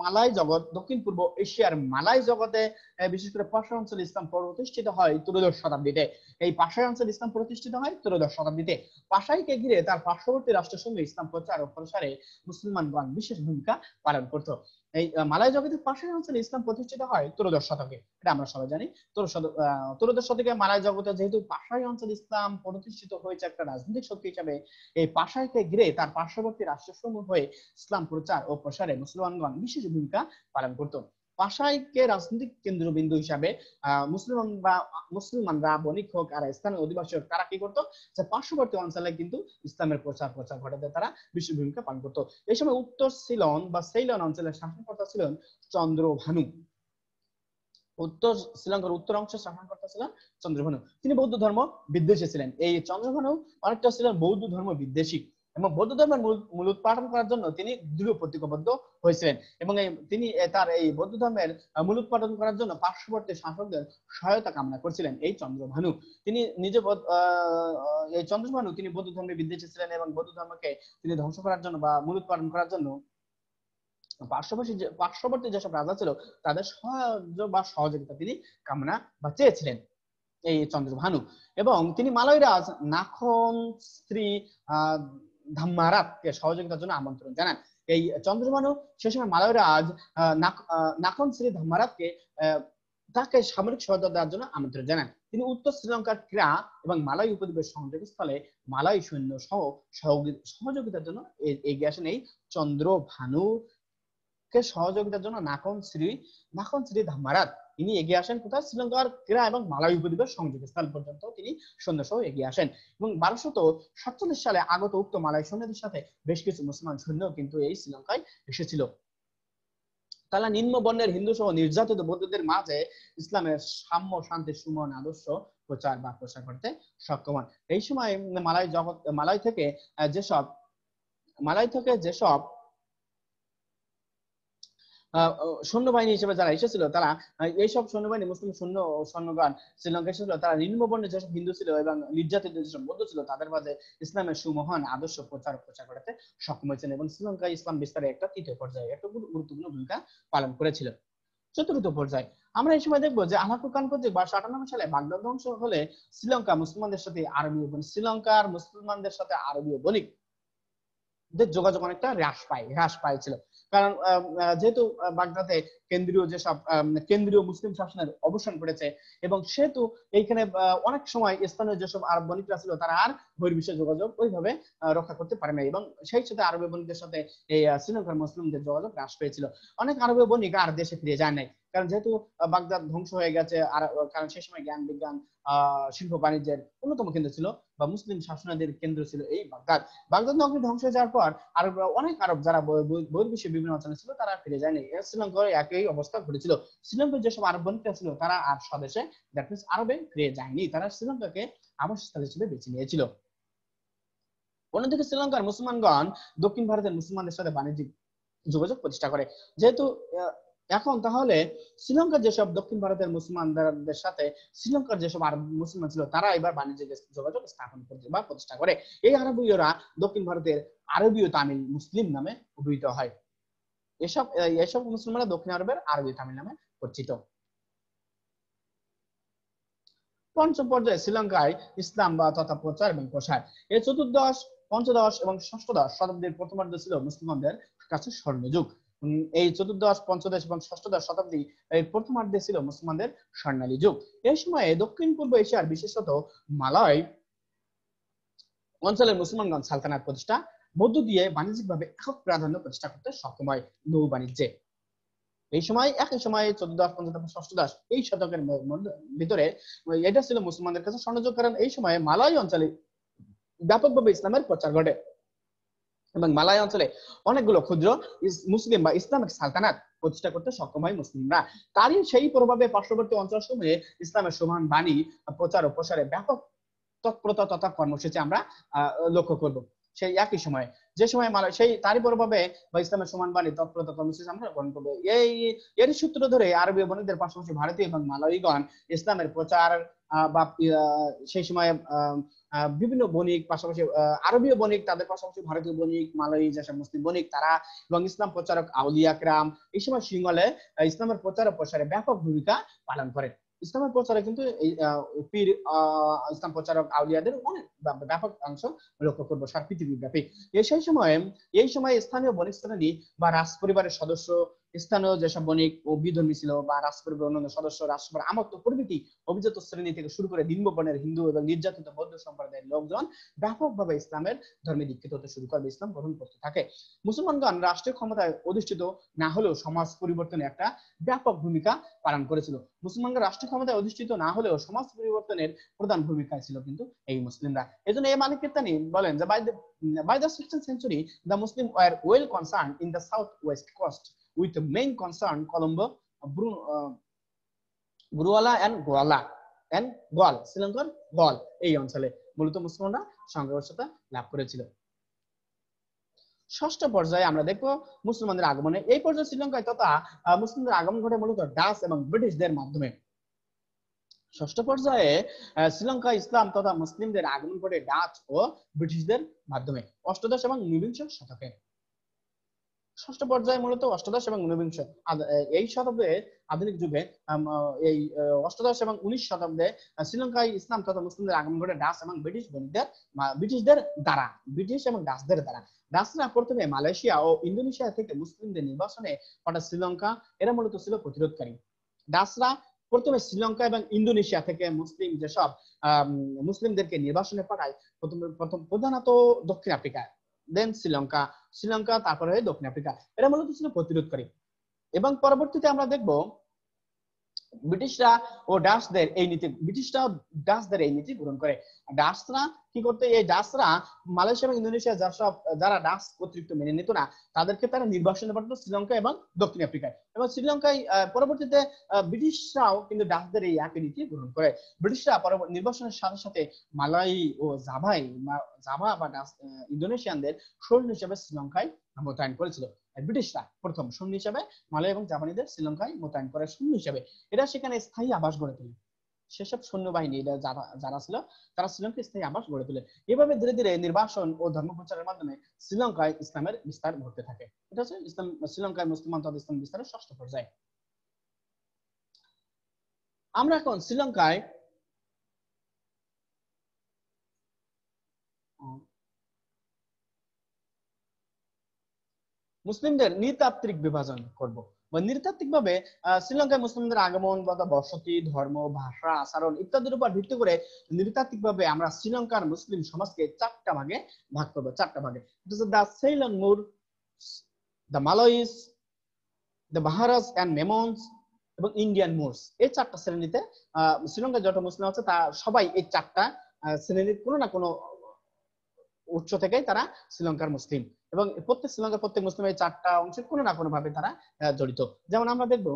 মালয় জগৎ দক্ষিণ পূর্ব এশিয়ার মালয় জগতে বিশেষ করে পাশাই অঞ্চলে ইসলাম প্রতিষ্ঠিত হয় ত্রয়োদশ শতাব্দীতে। এই পাশাই অঞ্চলে ইসলাম প্রতিষ্ঠিত হয় ত্রয়োদশ শতাব্দীতে। পাশাইকে ঘিরে তার পার্শ্ববর্তী রাষ্ট্রসমূহ ইসলাম প্রচার ও প্রসারে মুসলমানগণ বিশেষ ভূমিকা পালন করত। এই মালয় জগতের পাশাই অঞ্চলে ইসলাম প্রতিষ্ঠিত হয় ত্রয়োদশ শতকে, এটা আমরা সবাই জানি। ত্রয়োদশ শতকে মালয় জগতে যেহেতু পাশাই অঞ্চলে ইসলাম প্রতিষ্ঠিত হয়েছে একটা রাজনৈতিক শক্তি হিসাবে, এই পাশাইকে ঘিরে তার পার্শ্ববর্তী রাষ্ট্রসমূহ হয়ে ইসলাম প্রচার ও প্রসারে মুসলমানগণ বিশেষ ভূমিকা পালন করত। পাশাইকে রাজনৈতিক কেন্দ্রবিন্দু হিসাবে মুসলমানরা বণিক হোক আর স্থানীয় অধিবাসী হোক তারা কি করতো, যে পার্শ্ববর্তী অঞ্চলে কিন্তু ইসলামের প্রচার ঘটাতে তারা বিশেষ ভূমিকা পালন করতো। এই সময় উত্তর সিলন বা সেইলন অঞ্চলের শাসনকর্তা ছিলেন চন্দ্রভানু। উত্তর শ্রীলঙ্কার উত্তর অংশে শাসনকর্তা ছিলেন চন্দ্রভানু। তিনি বৌদ্ধ ধর্ম বিদ্বেষী ছিলেন। এই চন্দ্রভানু অনেকটা ছিলেন বৌদ্ধ ধর্ম বিদ্বেষী এবং বৌদ্ধ ধর্মের মূল উৎপাদন করার জন্য তিনি দৃঢ় প্রতিজ্ঞাবদ্ধ হয়েছিলেন এবং তিনি তার এই বৌদ্ধ ধর্মের মূল উৎপাদন করার জন্য পার্শ্ববর্তী শাসকদের সহায়তা কামনা করছিলেন। এই চন্দ্রভানু তিনি নিজে এই চন্দ্রভানু তিনি বৌদ্ধ ধর্মের বিদ্বেষী ছিলেন এবং বৌদ্ধ ধর্মকে তিনি ধ্বংস করার জন্য বা মূল উৎপাদন করার জন্য পার্শ্ববর্তী যেসব রাজা ছিল তাদের সাহায্য বা সহযোগিতা তিনি কামনা বা চেয়েছিলেন এই চন্দ্রভানু। এবং তিনি মালয় রাজ নাখন শ্রী ধাম্মারাতকে সহযোগিতার জন্য আমন্ত্রণ জানান। এই চন্দ্রভানু সে সময় মালয় রাজ নাখন শ্রী ধাম্মারাতকে তাকে সামরিক সহায়তা দেওয়ার জন্য আমন্ত্রণ জানান। তিনি উত্তর শ্রীলঙ্কার ক্রীড়া এবং মালয় উপদ্বীপের সংযোগস্থলে মালয় সৈন্য সহ সহযোগিতার জন্য এগিয়ে আসেন এই চন্দ্রভানু সহযোগিতার জন্য নাখন শ্রী ধাম্মারাত তিনি এগিয়ে আসেন কোথায়, শ্রীলঙ্কার ক্রীড়া এবং মালয় উপদ্বীপের সংযোগস্থল পর্যন্ত তিনি সৈন্য সহ এগিয়ে আসেন এবং 1247 সালে আগত উক্ত মালয় সৈন্যদের সাথে বেশ কিছু মুসলমান সৈন্য কিন্তু এই শ্রীলঙ্কায় এসেছিল। তারা নিম্ন বর্ণের হিন্দু সহ নির্যাতিত বৌদ্ধদের মাঝে ইসলামের সাম্য শান্তি সুমন আদর্শ প্রচার বা প্রসার করতে সক্ষম হন। এই সময় মালয় থেকে যেসব সৈন্যবাহিনী হিসেবে যারা এসেছিল, তারা এইসব সৈন্যবাহিনী মুসলিম সৈন্যগণ শ্রীলঙ্কা এসেছিল, তারা নিম্নবর্ণের যেসব হিন্দু ছিল এবং নির্যাতিত যেসব বৌদ্ধ ছিল তাদের মাঝে ইসলামের সুমহান আদর্শ প্রচার করতে সক্ষম হয়েছেন এবং শ্রীলঙ্কায় ইসলাম বিস্তারে একটা তৃতীয় পর্যায়ে একটা গুরুত্বপূর্ণ ভূমিকা পালন করেছিল। চতুর্থ পর্যায়ে আমরা এই সময় দেখবো যে 1858 সালে বাগদাদ ধ্বংস হলে শ্রীলঙ্কার মুসলমানদের সাথে আরবীয় বণিক যোগাযোগ অনেকটা হ্রাস পাইছিল। কারণ যেহেতু বাগদাদে কেন্দ্রীয় মুসলিম শাসনের অবসান ঘটেছে এবং সেহেতু এইখানে অনেক সময় স্থানীয় যেসব আরব বণিকরা ছিল তারা আর বহির্বিশ্বে যোগাযোগ ওইভাবে রক্ষা করতে পারে না এবং সেই সাথে আরবীয় বণিকদের সাথে এই শ্রীলঙ্কার মুসলিমদের যোগাযোগ হ্রাস পেয়েছিল। অনেক আরবীয় বণিক আর দেশে ফিরে যায় নাই, কারণ যেহেতু বাগদাদ ধ্বংস হয়ে গেছে। আর কারণ সেই সময় জ্ঞান বিজ্ঞান শিল্প বাণিজ্যের অন্যতম কেন্দ্র ছিল বা মুসলিম শাসনাদের কেন্দ্র ছিল এই বাগদাদ নগরী ধ্বংস হয়ে যাওয়ার পর অনেক আরব যারা বহির্বিশ্বের বিভিন্ন অঞ্চলে ছিল তারা ফিরে যায়নি। শ্রীলঙ্কার একই অবস্থা ঘটেছিল। শ্রীলঙ্কার যেসব আরব বণিকরা ছিল তারা আর স্বদেশে দ্যাট মিন্স আরবে ফিরে যায়নি, তারা শ্রীলঙ্কাকে আবাসস্থল হিসেবে বেছে নিয়েছিল। অন্যদিকে শ্রীলঙ্কার মুসলমানগণ দক্ষিণ ভারতের মুসলমানদের সাথে বাণিজ্যিক যোগাযোগ প্রতিষ্ঠা করে। যেহেতু এখন তাহলে শ্রীলঙ্কার যেসব দক্ষিণ ভারতের মুসলমানদের সাথে শ্রীলঙ্কার যেসব আরব মুসলমান ছিল তারা এবার বাণিজ্যিক যোগাযোগ স্থাপন করতে বা প্রতিষ্ঠা করে। এই আরবীয়রা দক্ষিণ ভারতের আরবীয় তামিল মুসলিম নামে অভিহিত হয়। এসব মুসলমানরা দক্ষিণ আরবের আরবীয় তামিল নামে পরিচিত। পঞ্চম পর্যায়ে শ্রীলঙ্কায় ইসলাম বা তথা প্রচার এবং প্রসার। এই চতুর্দশ, পঞ্চদশ এবং ষষ্ঠদশ শতাব্দীর প্রথমার্ধ ছিল মুসলমানদের কাছে স্বর্ণযুগ। এই চতুর্দশ, পঞ্চদশ এবং ষষ্ঠদশ শতাব্দী এই প্রথমার্ধে ছিল মুসলমানদের স্বর্ণালী যুগ। এই সময়ে দক্ষিণ পূর্ব এশিয়ার বিশেষত মালয় অঞ্চলের মুসলমানগণ সালতানাত প্রতিষ্ঠা মধ্য দিয়ে বাণিজ্যিকভাবে একক প্রাধান্য প্রতিষ্ঠা করতে সক্ষম হয় নৌ বাণিজ্যে। একই সময় চতুর্দশ, পঞ্চদশ, ষষ্ঠদশ এই শতকের ভিতরে এটা ছিল মুসলমানদের কাছে স্বর্ণযুগ, কারণ এই সময়ে মালয় অঞ্চলে ব্যাপকভাবে ইসলামের প্রচার ঘটে এবং মালয় অঞ্চলে অনেকগুলো ক্ষুদ্র মুসলিম বা ইসলামিক সালতানাত প্রতিষ্ঠা করতে সক্ষম হয় মুসলিমরা। তারই সেই প্রভাবে পার্শ্ববর্তী অঞ্চলসমূহে ইসলামের সমান বাণী প্রচার ও প্রসারে ব্যাপক তৎপরতা তথা কর্মসূচি আমরা লক্ষ্য করব। সেই একই সময়ে যে সময় তারই প্রভাবে বা ইসলামের সমান বাণী তৎপরতা কর্মসূচি আমরা গ্রহণ করবো। এর সূত্র ধরে আরবীয় বণিকদের পাশাপাশি ভারতীয় এবং মালয়ীগণ ইসলামের প্রচার বা সেই সময় বিভিন্ন বণিক পাশাপাশি আরবীয় বণিক, তাদের পাশাপাশি ভারতীয় বণিক, মালয়ী যেসব মুসলিম বণিক তারা এবং ইসলাম প্রচারক আউলিয়া কেরাম এই সময় সিংহলে ইসলামের প্রচার ও প্রসারে ব্যাপক ভূমিকা পালন করে। ইসলামের প্রচারে কিন্তু পীর ইসলাম প্রচারক আউলিয়াদের অনেক ব্যাপক অংশ লক্ষ্য করবো সারা পৃথিবী ব্যাপী। এই সময় স্থানীয় বণিক শ্রেণী বা রাজ পরিবারের সদস্য, স্থানীয় যেসব বণিক ও বিধর্মী ছিল বা রাজ পরিবারের অন্যান্য সদস্য, রাজসভার আমত্ত প্রভৃতি অভিজাত শ্রেণী থেকে শুরু করে নিম্ন বর্ণের হিন্দু এবং নির্যাতিত বৌদ্ধ সম্প্রদায়ের লোকজন ব্যাপকভাবে ইসলামের ধর্মে দীক্ষিত হতে শুরু করবে, ইসলাম গ্রহণ করতে থাকে। মুসলমানগণ রাষ্ট্রীয় ক্ষমতায় অধিষ্ঠিত না হলেও সমাজ পরিবর্তনে একটা ব্যাপক ভূমিকা পালন করেছিল। মুসলমানরা রাষ্ট্রীয় ক্ষমতায় অধিষ্ঠিত না হলেও সমাজ পরিবর্তনের প্রধান ভূমিকা ছিল কিন্তু এই মুসলিমরা। এজন্য এই মালিক কিরতানি বলেন যে by the 16th century the Muslims were well concerned in the southwest coast with the main concern Colombo, Bruala and Goal, শ্রীলঙ্কার গল এই অঞ্চলে মূলত মুসলমানরা সংঘর্ষতা লাভ করেছিল। ষষ্ঠ পর্যায়ে আমরা দেখবো মুসলমানদের আগমনে। এই পর্যায়ে শ্রীলঙ্কায় তথা মুসলিমদের আগমন ঘটে মূলত ডাচ এবং ব্রিটিশদের মাধ্যমে। ষষ্ঠ পর্যায়ে শ্রীলঙ্কায় ইসলাম তথা মুসলিমদের আগমন ঘটে ডাচ ও ব্রিটিশদের মাধ্যমে অষ্টাদশ এবং ঊনবিংশ শতকে। ষষ্ঠ পর্যায়ে মূলত অষ্টাদশ এবং ঊনবিংশ এই শতাব্দে আধুনিক যুগে এই অষ্টাদশ এবং 19 শতাব্দে শ্রীলঙ্কায় ইসলাম তথা মুসলিমদের আগমন ঘটে ডাচ এবং ব্রিটিশদের দ্বারা, ব্রিটিশ এবং ডাচদের দ্বারা। ডাচরা প্রথমে মালয়েশিয়া ও ইন্দোনেশিয়া থেকে মুসলিমদের নির্বাসনে হঠাৎ শ্রীলঙ্কা এরা মূলত ছিল প্রতিরোধকারী। ডাচরা প্রথমে শ্রীলঙ্কা এবং ইন্দোনেশিয়া থেকে মুসলিমদেরকে নির্বাসনে পাঠায় প্রধানত দক্ষিণ আফ্রিকা, দেন শ্রীলঙ্কা তারপরে দক্ষিণ আফ্রিকা। এরা মূলত ছিল প্রতিরোধকারী এবং পরবর্তীতে আমরা দেখব ব্রিটিশরা ও ডাচদের এই নীতি গ্রহণ করে। ডাচরা কি করতে, এই ডাচরা মালয়েশিয়া এবং ইন্দোনেশিয়া যারা ডাচ কর্তৃত্ব মেনে নিত না তাদেরকে তারা নির্বাসনে পাঠাতো শ্রীলঙ্কা এবং দক্ষিণ আফ্রিকায়। এবং শ্রীলঙ্কায় পরবর্তীতে ব্রিটিশরাও কিন্তু ডাচদের এই একই নীতি গ্রহণ করে। ব্রিটিশরা নির্বাসনের সাথে সাথে মালয় ও জাভা বা ইন্দোনেশিয়ানদের সৈন্য হিসেবে শ্রীলঙ্কায় মোতায়েন করেছিল। ব্রিটিশরা প্রথম সৈন্য হিসেবে মালয় এবং জাপানিদের শ্রীলঙ্কায় মোতায়েন করে সৈন্য হিসেবে। এরা সেখানে স্থায়ী আবাস গড়ে তোলে। সেসব সৈন্যবাহিনী যারা ছিল তারা শ্রীলঙ্কায় স্থায়ী আবাস গড়ে তোলে। এভাবে ধীরে ধীরে নির্বাসন ও ধর্ম প্রচারের মাধ্যমে শ্রীলঙ্কায় ইসলামের বিস্তার ঘটতে থাকে। এটা হচ্ছে শ্রীলঙ্কায় মুসলমান ইসলাম বিস্তারের ষষ্ঠ পর্যায়ে। আমরা এখন শ্রীলঙ্কায় মুসলিমদের নৃতাত্ত্বিক বিভাজন করব। নৃতাত্ত্বিক ভাবে শ্রীলঙ্কায় মুসলিমদের আগমন বা বসতি, ধর্ম, ভাষা, আচরণ ইত্যাদির উপর ভিত্তি করে নৃতাত্ত্বিক ভাবে আমরা শ্রীলঙ্কার মুসলিম সমাজকে চারটা ভাগে ভাগ করবো। চারটা ভাগে, the Ceylon Moor, the Malays, the Bohras and Memons এবং ইন্ডিয়ান মুরস। এই চারটা শ্রেণীতে শ্রীলঙ্কায় যত মুসলিম আছে তা সবাই এই চারটা শ্রেণীর কোনো না কোনো উৎস থেকেই তারা শ্রীলঙ্কার মুসলিম। এবং শ্রীলঙ্কার প্রত্যেক মুসলিম এই চারটা অংশে কোনো না কোনো ভাবে তারা জড়িত। যেমন আমরা দেখব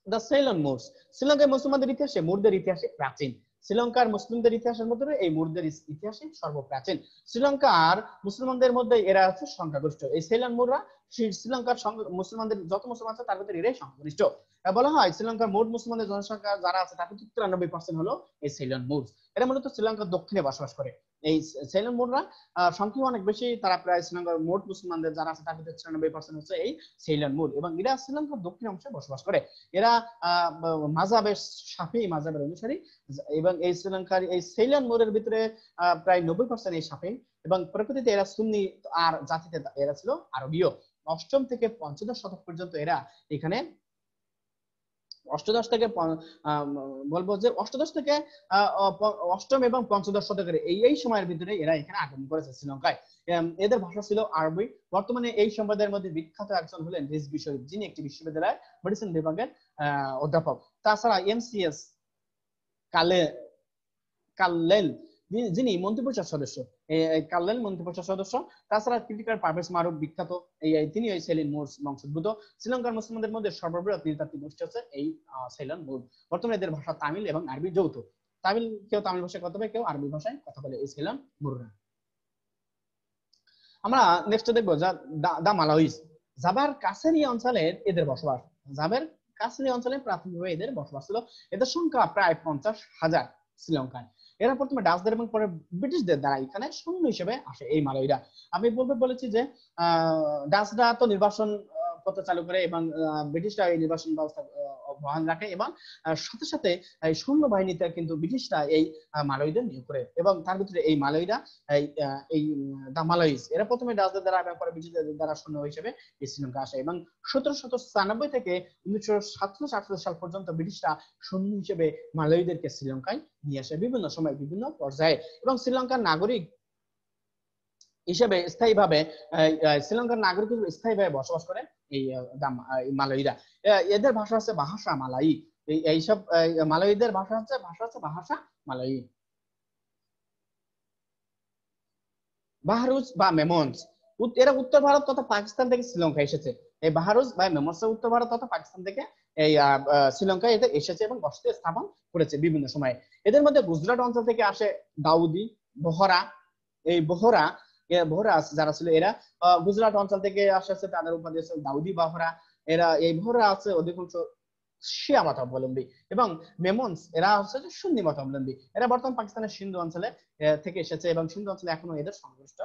দ্য সেইলন মুরস। শ্রীলঙ্কার মুসলমানদের ইতিহাসে মুরদের ইতিহাসে প্রাচীন। শ্রীলঙ্কার মুসলিমদের ইতিহাসের মধ্যে এই মুরদের ইতিহাসে সর্বপ্রাচীন। শ্রীলঙ্কার মুসলমানদের মধ্যে এরা হচ্ছে সংখ্যাগরিষ্ঠ। এই সেইলন মুররা শ্রীলঙ্কার মুসলমানদের যত মুসলমান আছে তার ভিতরে এরাই সংখ্যাগরিষ্ঠ। বলা হয় শ্রীলঙ্কার মোট মুসলমানদের জনসংখ্যা যারা আছে তার ভিতরে 93% হলো এই সেইলন মুরস। এরা মূলত শ্রীলঙ্কার দক্ষিণে বসবাস করে। এই সেইলন মুররা সংখ্যা অনেক বেশি, তারা প্রায় শ্রীলঙ্কার মোট মুসলমানদের যারা আছে তার ভিতরে 96% হচ্ছে এই সেইলন মুর, এবং এরা শ্রীলঙ্কার দক্ষিণ অংশে বসবাস করে। এরা মাযহাবের শাফিঈ মাযহাবের অনুসারী, এবং এই শ্রীলঙ্কার এই সেইলন মুরের ভিতরে প্রায় 90% এই শাফিঈ, এবং প্রকৃতিতে এরা সুন্নি আর জাতিতে এরা ছিল আরবীয়। অষ্টম থেকে পঞ্চদশ শতক পর্যন্ত এরা এখানে বলবো যে অষ্টদশ থেকে অষ্টম এবং পঞ্চদশ শতকের এই সময়ের ভিতরে এরা এখানে আগমন করেছে শ্রীলঙ্কায়। এদের ভাষা ছিল আরবি। বর্তমানে এই সম্প্রদায়ের মধ্যে বিখ্যাত একজন হলেন রিজভী শরীফ, যিনি একটি বিশ্ববিদ্যালয়ের মেডিসিন বিভাগের অধ্যাপক। তাছাড়া এমসিএস কাল্লেল, যিনি মন্ত্রিপরিষদ সদস্য, কাল্লেল মন্ত্রিপরিষদ সদস্য। তাছাড়া ক্রিটিকার পারভেজ মারুফ বিখ্যাত, তিনি এই সেইলন মুর বংশোদ্ভূত। শ্রীলঙ্কার মুসলমানদের মধ্যে সর্ববৃহৎ নৃতাত্ত্বিক গোষ্ঠী হচ্ছে এই সেইলন মুর। বর্তমানে এদের ভাষা তামিল এবং আরবি যৌথ। কেউ তামিল ভাষায় কথা বলে, কেউ আরবি ভাষায় কথা বলে এই সেইলন মুররা। আমরা নেক্সট দেখবো দা মালয়িস। জাভার কাছের এই অঞ্চলের এদের বসবাস। জাভার কাছের অঞ্চলে প্রাথমিকভাবে এদের বসবাস ছিল। এদের সংখ্যা প্রায় 50,000 শ্রীলঙ্কায়। এরা প্রথমে ডাচদের এবং পরে ব্রিটিশদের দ্বারা এখানে সৈন্য হিসেবে আসে এই মালয়ীরা। আমি বলেছি যে ডাচরা তো নির্বাসন পদ্ধতি চালু করে এবং ব্রিটিশরা এই নির্বাসন ব্যবস্থা বহাল রাখে, এবং সাথে সাথে এই সৈন্য বাহিনীতে কিন্তু ব্রিটিশরা এই মালয়ীদের নিয়োগ করে, এবং তার ভিতরে এই মালয়ীরা এই দা মালয়িস এরা প্রথমে ডাচদের দ্বারা এবং পরে ব্রিটিশদের দ্বারা সৈন্য হিসেবে এই শ্রীলঙ্কা আসে। এবং 1796 থেকে 1947 সাল পর্যন্ত ব্রিটিশরা সৈন্য হিসেবে মালয়ীদেরকে শ্রীলঙ্কায় নিয়ে আসে বিভিন্ন সময় বিভিন্ন পর্যায়ে। এবং শ্রীলঙ্কার নাগরিক হিসেবে স্থায়ীভাবে বসবাস করে এই মালয়ীরা। এদের ভাষা হচ্ছে ভাষা মালয়ী। এইসব মালয়ীদের ভাষা হচ্ছে ভাষা মালয়ী। বাহারুজ বা মেমন্স, এরা উত্তর ভারত তথা পাকিস্তান থেকে শ্রীলঙ্কা এসেছে। এই বাহারুজ বা মেমন্স উত্তর ভারত তথা পাকিস্তান থেকে এই শ্রীলঙ্কায় এদের এসেছে এবং বসতি স্থাপন করেছে বিভিন্ন সময়ে। এদের মধ্যে গুজরাট অঞ্চল থেকে আসে দাউদি, বহরা। এই বহরা যারা ছিল এরা গুজরাট অঞ্চল থেকে আসছে, তাদের উপাধি হচ্ছে দাউদি বহরা। এরা এই বহরা আছে অধিকাংশ শিয়া মতাবলম্বী, এবং মেমন্স এরা হচ্ছে সুন্নি মতাবলম্বী। এরা বর্তমান পাকিস্তানের সিন্ধু অঞ্চলে থেকে এসেছে, এবং সিন্ধু অঞ্চলে এখনো এদের সংশ্লিষ্ট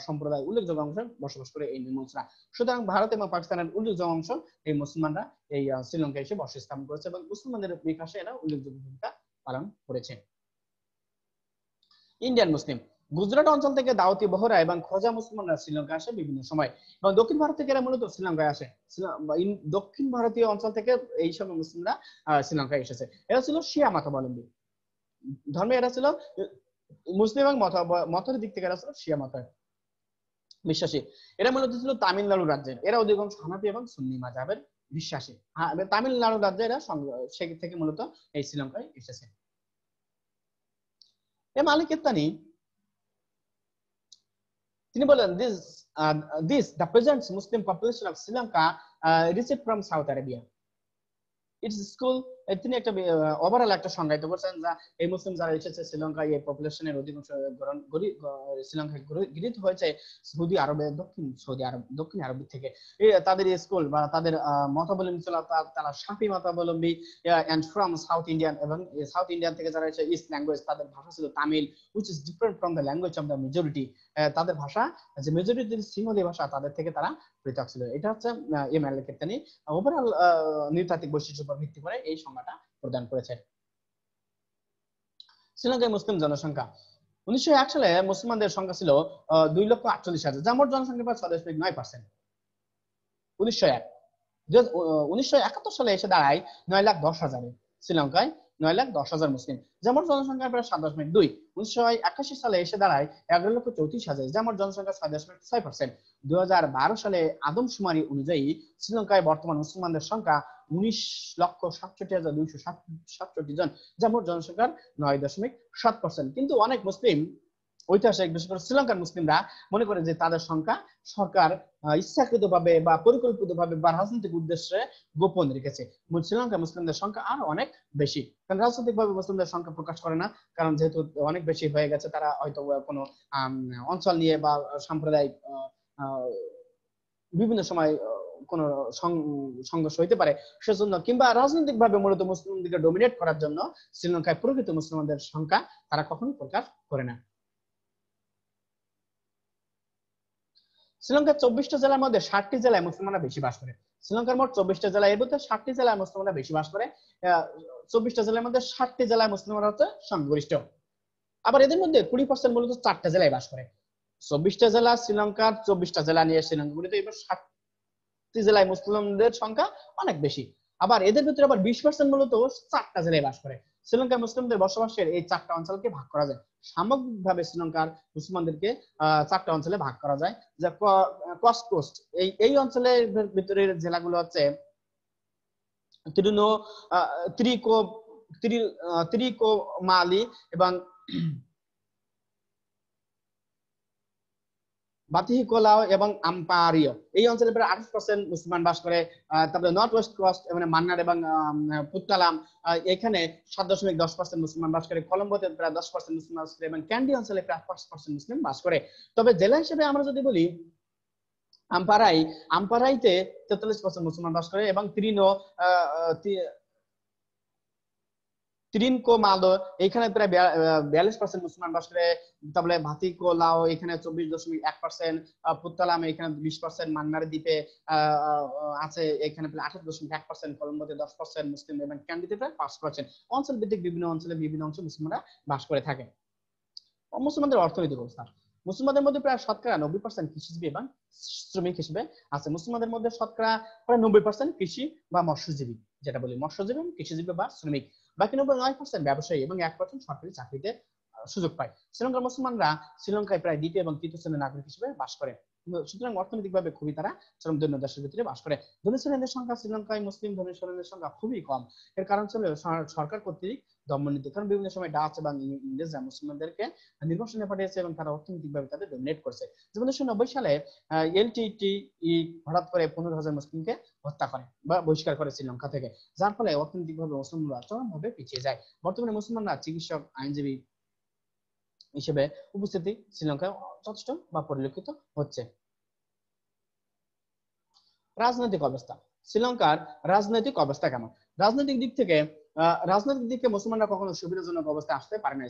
সম্প্রদায় উল্লেখযোগ্য অংশে বসবাস করে এই মেমন্সরা। সুতরাং ভারত এবং পাকিস্তানের উল্লেখযোগ্য অংশ এই মুসলমানরা এই শ্রীলঙ্কায় এসে বসতি স্থাপন করেছে, এবং মুসলমানদের বিকাশে এরা উল্লেখযোগ্য ভূমিকা পালন করেছে। ইন্ডিয়ান মুসলিম, গুজরাট অঞ্চল থেকে দাউতি, বহরা এবং খোজা মুসলমানরা শ্রীলঙ্কা আসে বিভিন্ন সময়, এবং দক্ষিণ ভারত থেকে এরা মূলত শ্রীলঙ্কায় আসে। দক্ষিণ ভারতীয় অঞ্চল থেকে এই সব মুসলিমরা শ্রীলঙ্কায় এসেছে। এরা ছিল শিয়া মতাবলম্বী ধর্মে, এরা ছিল মুসলিম এবং মতের দিক থেকে এরা ছিল শিয়া মতের বিশ্বাসী। এরা মূলত ছিল তামিলনাড়ু রাজ্যের। এরা অধিকাংশ হানাফি এবং সুন্নি মাযহাবের বিশ্বাসী। তামিলনাড়ু রাজ্যে এরা সে থেকে মূলত এই শ্রীলঙ্কায় এসেছে। মালিক ইত্তানি তিনি বলেন this the present Muslim population of Sri Lanka received from South Arabia. Its school তিনি একটা ওভারঅল একটা সংজ্ঞায়িত করছেন যে এই মুসলিম যারা এসেছে শ্রীলঙ্কায় এই পপুলেশনের অধিকাংশ শ্রীলঙ্কায় গৃহীত হয়েছে সৌদি আরবে দক্ষিণ আরব থেকে। তাদের স্কুল বা তাদের মতাবলম্বী ছিল তারা শাফি মতাবলম্বী এন্ড ফ্রম সাউথ ইন্ডিয়ান, এবং সাউথ ইন্ডিয়ান থেকে যারা এসে ইস্ট ল্যাঙ্গুয়েজ তাদের ভাষা ছিল Tamil, which is different from the language of the majority. তাদের ভাষা যে মেজরিটির সিংহলী ভাষা তাদের থেকে তারা পৃথক ছিল। এটা হচ্ছে মালিক ইত্তানি ওভারঅল নৃতাত্ত্বিক বৈশিষ্ট্যের উপর ভিত্তি করে এই সংজ্ঞাটা প্রদান করেছে। শ্রীলঙ্কায় মুসলিম জনসংখ্যা 1901 সালে মুসলমানদের সংখ্যা ছিল 2,48,000, যা মোট জনসংখ্যার প্রায় 6.9%। 1971 সালে এসে দাঁড়ায় 9,10,000। শ্রীলঙ্কায় 9,10,000 মুসলিম, যা মোট জনসংখ্যার প্রায় 7.2। 1981 সালে এসে দাঁড়ায় 11,34,000, যা মোট জনসংখ্যার 6.6%। 2012 সালে আদমশুমারি অনুযায়ী শ্রীলঙ্কায় বর্তমান মুসলমানদের সংখ্যা 19,67,267 জন, যা মোট জনসংখ্যার 9.7%। কিন্তু অনেক মুসলিম ঐতিহাসিক বিশেষ করে শ্রীলঙ্কার মুসলিমরা মনে করে যে তাদের সংখ্যা সরকার ইচ্ছাকৃতভাবে বা পরিকল্পিতভাবে বা রাজনৈতিক উদ্দেশ্যে গোপন রেখেছে। শ্রীলঙ্কার মুসলিমদের সংখ্যা আরো অনেক বেশি, কারণ রাজনৈতিকভাবে মুসলিমদের সংখ্যা প্রকাশ করে না, কারণ যেহেতু অনেক বেশি হয়ে গেছে তারা হয়তো কোনো অঞ্চল নিয়ে বা সাম্প্রদায়িক বিভিন্ন সময় কোনো সংঘর্ষ হইতে পারে সেজন্য, কিংবা রাজনৈতিকভাবে মূলত মুসলিমদেরকে ডমিনেট করার জন্য শ্রীলঙ্কায় প্রকৃত মুসলমানদের সংখ্যা তারা কখনোই প্রকাশ করে না। শ্রীলঙ্কার 24টা জেলার মধ্যে 60টি জেলায় মুসলমানরা বেশি বাস করে। শ্রীলঙ্কার মোট 24টা জেলা, এর মধ্যে 60টি জেলায় মুসলমানরা বেশি বাস করে। 24টা জেলার মধ্যে 60টি জেলায় মুসলমানরা হচ্ছে সংখ্যাগরিষ্ঠ। আবার এদের মধ্যে 20% মূলত 4টা জেলায় বাস করে। 24টা জেলা শ্রীলঙ্কার, 24টা জেলা নিয়ে শ্রীলঙ্কা গঠিত, এবার 60টি জেলায় মুসলিমদের সংখ্যা অনেক বেশি। আবার এদের ভিতরে আবার 20% মূলত 4টা জেলায় বাস করে। শ্রীলঙ্কার মুসলিমদের বসবাসের এই 4টা অঞ্চলকে ভাগ করা যায়। সামগ্রিকভাবে শ্রীলঙ্কার মুসলমানদেরকে 4টা অঞ্চলে ভাগ করা যায়, যা কস্ট কোস্ট এই অঞ্চলের ভিতরের জেলাগুলো হচ্ছে ত্রিকোমালি এবং বাতিহিকোলাও এবং আম্পারিও। এই অঞ্চলে প্রায় 28% মুসলমান বাস করে। তারপরে নর্থ ওয়েস্ট কোস্ট মানে মান্নার এবং পুত্তালাম, এখানে 7.10% মুসলমান বাস করে। কলম্বোতে প্রায় 10% মুসলমান বাস করে এবং ক্যান্ডি অঞ্চলে প্রায় 5% মুসলিম বাস করে। তবে জেলা হিসেবে আমরা যদি বলি আম্পারাইতে 43% মুসলমান বাস করে এবং ত্রিনকোমালো এখানে প্রায় 42% মুসলমান বাস করে। তারপরে ভাতিকোলাও এখানে 24.1%, পুত্তালাম এখানে 20%, মান্নার দ্বীপে আছে এখানে প্রায় 28.1%, কলম্বোতে 10% মুসলিম এবং ক্যান্ডিতে প্রায় 5%। অঞ্চল ভিত্তিক বিভিন্ন অঞ্চলে বিভিন্ন অংশে মুসলিমরা বাস করে থাকে। মুসলমানদের অর্থনৈতিক অবস্থা, মুসলমানদের মধ্যে প্রায় শতকরা 90% কৃষিজীবী এবং শ্রমিক হিসেবে আছে। মুসলমানদের মধ্যে শতকরা প্রায় 90% কৃষি বা মৎস্যজীবী, যেটা বলি মৎস্যজীবী এবং কৃষিজীবী বা শ্রমিক। বাকি 9% ব্যবসায়ী এবং 1% সরকারি চাকরিতে সুযোগ পায়। শ্রীলঙ্কার মুসলমানরা শ্রীলঙ্কায় প্রায় দ্বিতীয় এবং তৃতীয় শ্রেণীর নাগরিক হিসেবে বাস করে। সুতরাং অর্থনৈতিকভাবে খুবই তারা চরম দৈন্য দেশের ভিতরে বাস করে। ধনী শ্রেণীদের সংখ্যা শ্রীলঙ্কায় মুসলিম ধনী শ্রেণীদের সংখ্যা খুবই কম। এর কারণ ছিল সরকার কর্তৃক দমননীতি, কারণ বিভিন্ন সময় ডাচ এবং ইংরেজরা মুসলমানদেরকে নির্বাসনে পাঠিয়েছে এবং তারা অর্থনৈতিকভাবে তাদের ডমিনেট করছে। যেমন 1990 সালে এলটিটিই হঠাৎ করে 15,000 মুসলিমকে হত্যা করে বা বহিষ্কার করে শ্রীলঙ্কা থেকে, যার ফলে অর্থনৈতিকভাবে মুসলমানরা চরমভাবে পিছিয়ে যায়। বর্তমানে মুসলমানরা চিকিৎসক, আইনজীবী হিসেবে উপস্থিতি শ্রীলঙ্কায় যথেষ্ট বা পরিলক্ষিত হচ্ছে। রাজনৈতিক অবস্থা, শ্রীলঙ্কার রাজনৈতিক অবস্থা কেমন? রাজনৈতিক দিক থেকে মুসলমানরা কখনো সুবিধাজনক অবস্থায় আসতে পারে নাই।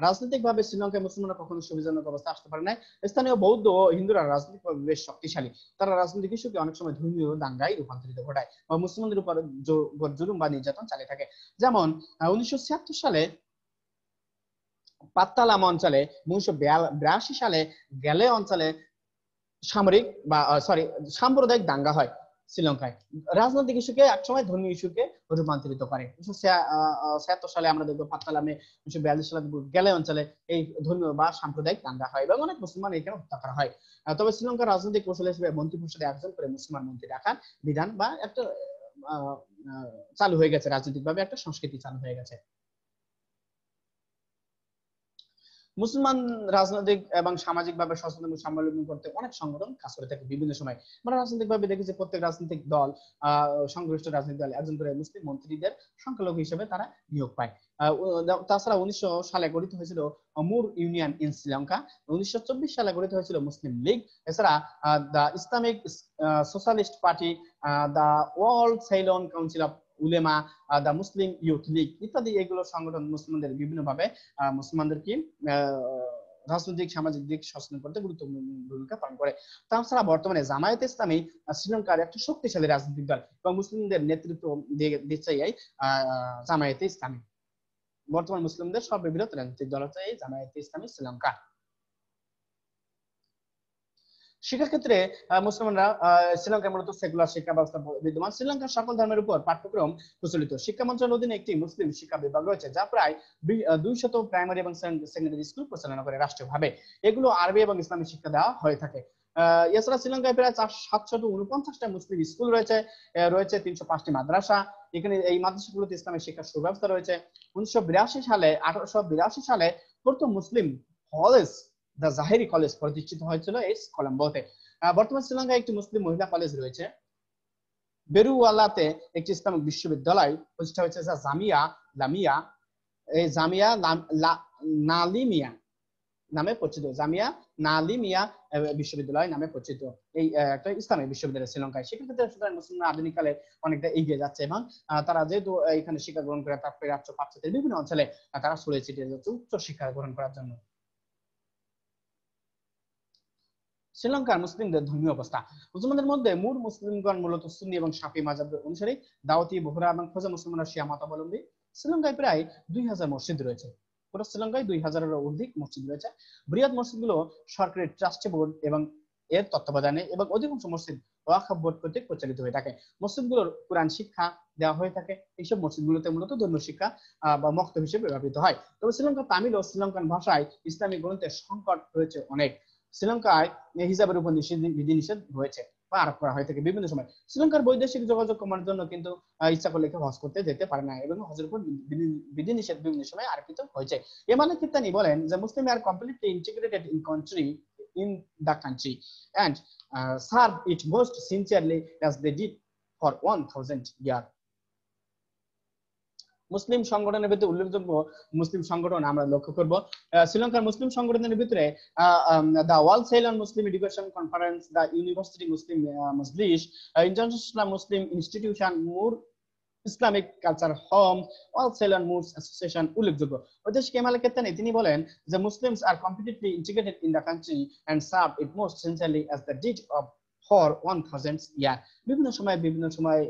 রাজনৈতিকভাবে শ্রীলঙ্কায় মুসলমানরা কখনো সুবিধাজনক অবস্থায় আসতে পারে নাই। স্থানীয় বৌদ্ধ ও হিন্দুরা রাজনৈতিকভাবে বেশ শক্তিশালী। তারা রাজনৈতিক ইস্যুকে অনেক সময় ধর্মীয় দাঙ্গায় রূপান্তরিত ঘটায় বা মুসলমানদের উপর জুলুম বা নির্যাতন চালিয়ে থাকে। যেমন 1976 সালে পাত্তালাম অঞ্চলে, 1982 সালে গ্যালে অঞ্চলে সাম্প্রদায়িক দাঙ্গা হয়। শ্রীলঙ্কায় রাজনৈতিক ইস্যুকে একসময় ধর্মীয় ইস্যুকে রূপান্তরিত করে। 1976 সালে আমরা দেখবো পাত্তালামে, 1942 সালে গেলে অঞ্চলে এই ধর্মীয় বা সাম্প্রদায়িক দাঙ্গা হয় এবং অনেক মুসলমান এখানে হত্যা করা হয়। তবে শ্রীলঙ্কার রাজনৈতিক কৌশল হিসেবে মন্ত্রিপরিষদে একজন করে মুসলমান মন্ত্রী রাখার বিধান বা একটা চালু হয়ে গেছে, রাজনৈতিক ভাবে একটা সংস্কৃতি চালু হয়ে গেছে। মুসলমান রাজনৈতিক এবং সামাজিক ভাবে সচেতন স্বাবলম্বী করতে অনেক সংগঠন কাজ করে থাকে বিভিন্ন সময়। আমরা রাজনৈতিক ভাবে দেখেছি প্রত্যেক রাজনৈতিক দল, সংশ্লিষ্ট রাজনৈতিক দল একজন করে মুসলিম মন্ত্রীদের সংখ্যালঘু হিসেবে তারা নিয়োগ পায়। তাছাড়া 1900 সালে গঠিত হয়েছিল মুর ইউনিয়ন ইন শ্রীলঙ্কা, 1924 সালে গঠিত হয়েছিল মুসলিম লীগ, এছাড়া the Islamic Socialist Party, the World Ceylon Council of Ulema, the Muslim Youth League ইত্যাদি এগুলো সংগঠন মুসলমানদের বিভিন্নভাবে মুসলমানদেরকে রাজনৈতিক সামাজিক দিক সচেতন করতে গুরুত্বপূর্ণ ভূমিকা পালন করে। তাছাড়া বর্তমানে জামায়াতে ইসলামী শ্রীলঙ্কার একটা শক্তিশালী রাজনৈতিক দল এবং মুসলিমদের নেতৃত্ব দিচ্ছে এই জামায়াতে ইসলামী। বর্তমান মুসলিমদের সর্ববৃহৎ রাজনৈতিক দল হচ্ছে এই জামায়াতে ইসলামী শ্রীলঙ্কা। শিক্ষার ক্ষেত্রে মুসলমানরা শ্রীলঙ্কায় মূলত সেকুলার শিক্ষা ব্যবস্থা বিদ্যমান। শ্রীলঙ্কার সকল ধর্মের উপর পাঠ্যক্রম প্রচলিত। শিক্ষা মন্ত্রণালয়ের অধীনে একটি মুসলিম শিক্ষা বিভাগ রয়েছে যা প্রায় 200 প্রাইমারি এবং সেকেন্ডারি স্কুল পরিচালনা করে রাষ্ট্রীয়ভাবে। এগুলো আরবি এবং ইসলামী শিক্ষা দেওয়া হয়ে থাকে। এছাড়া শ্রীলঙ্কায় প্রায় 749টা মুসলিম স্কুল রয়েছে, রয়েছে 305টি মাদ্রাসা। এখানে এই মাদ্রাসাগুলোতে ইসলামের শিক্ষার সুব্যবস্থা রয়েছে। 1882 সালে প্রথম মুসলিম কলেজ দ্য জাহেরি কলেজ প্রতিষ্ঠিত হয়েছিল এই কলম্বোতে। বর্তমান শ্রীলঙ্কায় একটি মুসলিম মহিলা কলেজ রয়েছে। বেরুওয়ালাতে একটি ইসলামিক বিশ্ববিদ্যালয় প্রতিষ্ঠা হয়েছে যা জামিয়া লামিয়া, এই জামিয়া নালিমিয়া নামে পরিচিত, জামিয়া নালিমিয়া বিশ্ববিদ্যালয় নামে পরিচিত। এই একটা ইসলামিক বিশ্ববিদ্যালয় শ্রীলঙ্কায়। সেক্ষেত্রে সুতরাং মুসলিমরা আধুনিক কালে অনেকটা এগিয়ে যাচ্ছে এবং তারা যেহেতু এখানে শিক্ষা গ্রহণ করে তার প্রাচ্য পাশ্চাত্যের বিভিন্ন অঞ্চলে তারা ছড়িয়ে ছিটিয়ে যাচ্ছে উচ্চ শিক্ষা গ্রহণ করার জন্য। শ্রীলঙ্কার মুসলিমদের ধর্মীয় অবস্থা। মুসলমানদের মধ্যে মূল মুসলিমগণ মূলত সুন্নি এবং শাফি মাযহাব অনুসারী, দাওয়াতি, বোহরা এবং খোজা মুসলমানরা শিয়া মতাবলম্বী। শ্রীলঙ্কায় প্রায় 2000 মসজিদ রয়েছে। পুরো শ্রীলঙ্কায় 2000-এরও অধিক মসজিদ রয়েছে। বৃহৎ মসজিদগুলো সরকারি ট্রাস্টি বোর্ড এবং এর তত্ত্বাবধানে এবং অধিকাংশ মসজিদ ওয়াকফ বোর্ড কর্তৃক পরিচালিত হয়ে থাকে। মসজিদগুলোর কোরআন শিক্ষা দেওয়া হয়ে থাকে। এইসব মসজিদগুলোতে মূলত ধর্মীয় শিক্ষা বা মক্তব হিসেবে ব্যবহৃত হয়। তবে শ্রীলঙ্কার তামিল ও শ্রীলঙ্কান ভাষায় ইসলামিক গ্রন্থের সংকট রয়েছে অনেক। শ্রীলঙ্কায় হিজাবের উপর বিধিনিষেধ রয়েছে বা আরোপ করা হয়ে থাকে বিভিন্ন সময়। শ্রীলঙ্কার বৈদেশিক যোগাযোগ কমানোর জন্য কিন্তু ইচ্ছা করলে কেউ হজ করতে যেতে পারে না এবং হজের উপর বিধিনিষেধ বিভিন্ন সময় আরোপিত হয়েছে। এমালে কিত্তানি বলেন যে Muslim are completely integrated in the country and serve it most sincerely as they did for 1000 years. মুসলিম সংগঠনের ভিতরে উল্লেখযোগ্য মুসলিম সংগঠন আমরা লক্ষ্য করব। শ্রীলঙ্কার মুসলিম সংগঠনের ভিতরে the World Ceylon Muslim Education Conference, the University Muslim Majlis, International Muslim Institution, Moor Islamic culture home, all Ceylon Moors Association উল্লেখযোগ্য। ঐতিহাসিক কেমাল কেতানি তিনি বলেন যে Muslims are completely integrated in the country and serve it most sincerely as they did of for 1000 year. বিভিন্ন সময়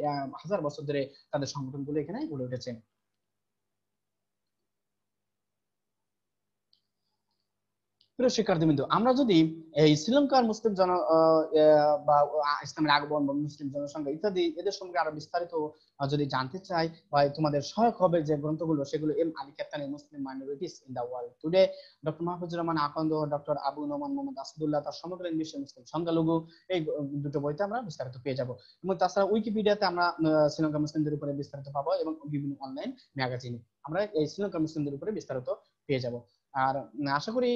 হাজার বছর ধরে তাদের সংগঠনগুলো এখানে গড়ে উঠেছে। প্রিয় শিক্ষার্থীবৃন্দ, আমরা যদি এই শ্রীলঙ্কার মুসলিম বা ইসলামের আগমন বা মুসলিম জনসংখ্যা ইত্যাদি এদের সঙ্গে আরো বিস্তারিত যদি জানতে চাই বা তোমাদের সহায়ক হবে যে গ্রন্থগুলো, সেগুলো M Ali Kettani Muslim minorities in the world today, doctor Mahfuzur Rahman Akanda, doctor Abu Noman Mohammad Asadullah তার সমগ্র বিশ্বের মুসলিম সংখ্যালঘু, এই দুটো বইতে আমরা বিস্তারিত পেয়ে যাব। এবং তাছাড়া উইকিপিডিয়াতে আমরা শ্রীলঙ্কা মুসলিমদের উপরে বিস্তারিত পাবো এবং বিভিন্ন অনলাইন ম্যাগাজিনে আমরা এই শ্রীলঙ্কা মুসলিমদের উপরে বিস্তারিত পেয়ে যাব। আর আশা করি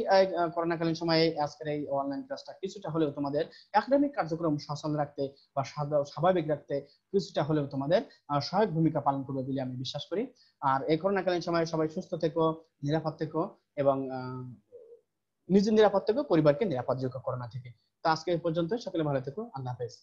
করোনাকালীন সময়ে আজকের এই অনলাইন ক্লাসটা কিছুটা হলেও তোমাদের একাডেমিক কার্যক্রম সচল রাখতে বা স্বাভাবিক রাখতে কিছুটা হলেও তোমাদের সহায়ক ভূমিকা পালন করবে বলে আমি বিশ্বাস করি। আর এই করোনাকালীন সময়ে সবাই সুস্থ থেকো, নিরাপদ থেকো এবং নিজের নিরাপদ থেকো, পরিবারকে নিরাপদ যোগ্য করোনা থেকে। তো আজকে এই পর্যন্ত, সকলে ভালো থেকো, আল্লাহ হাফেজ।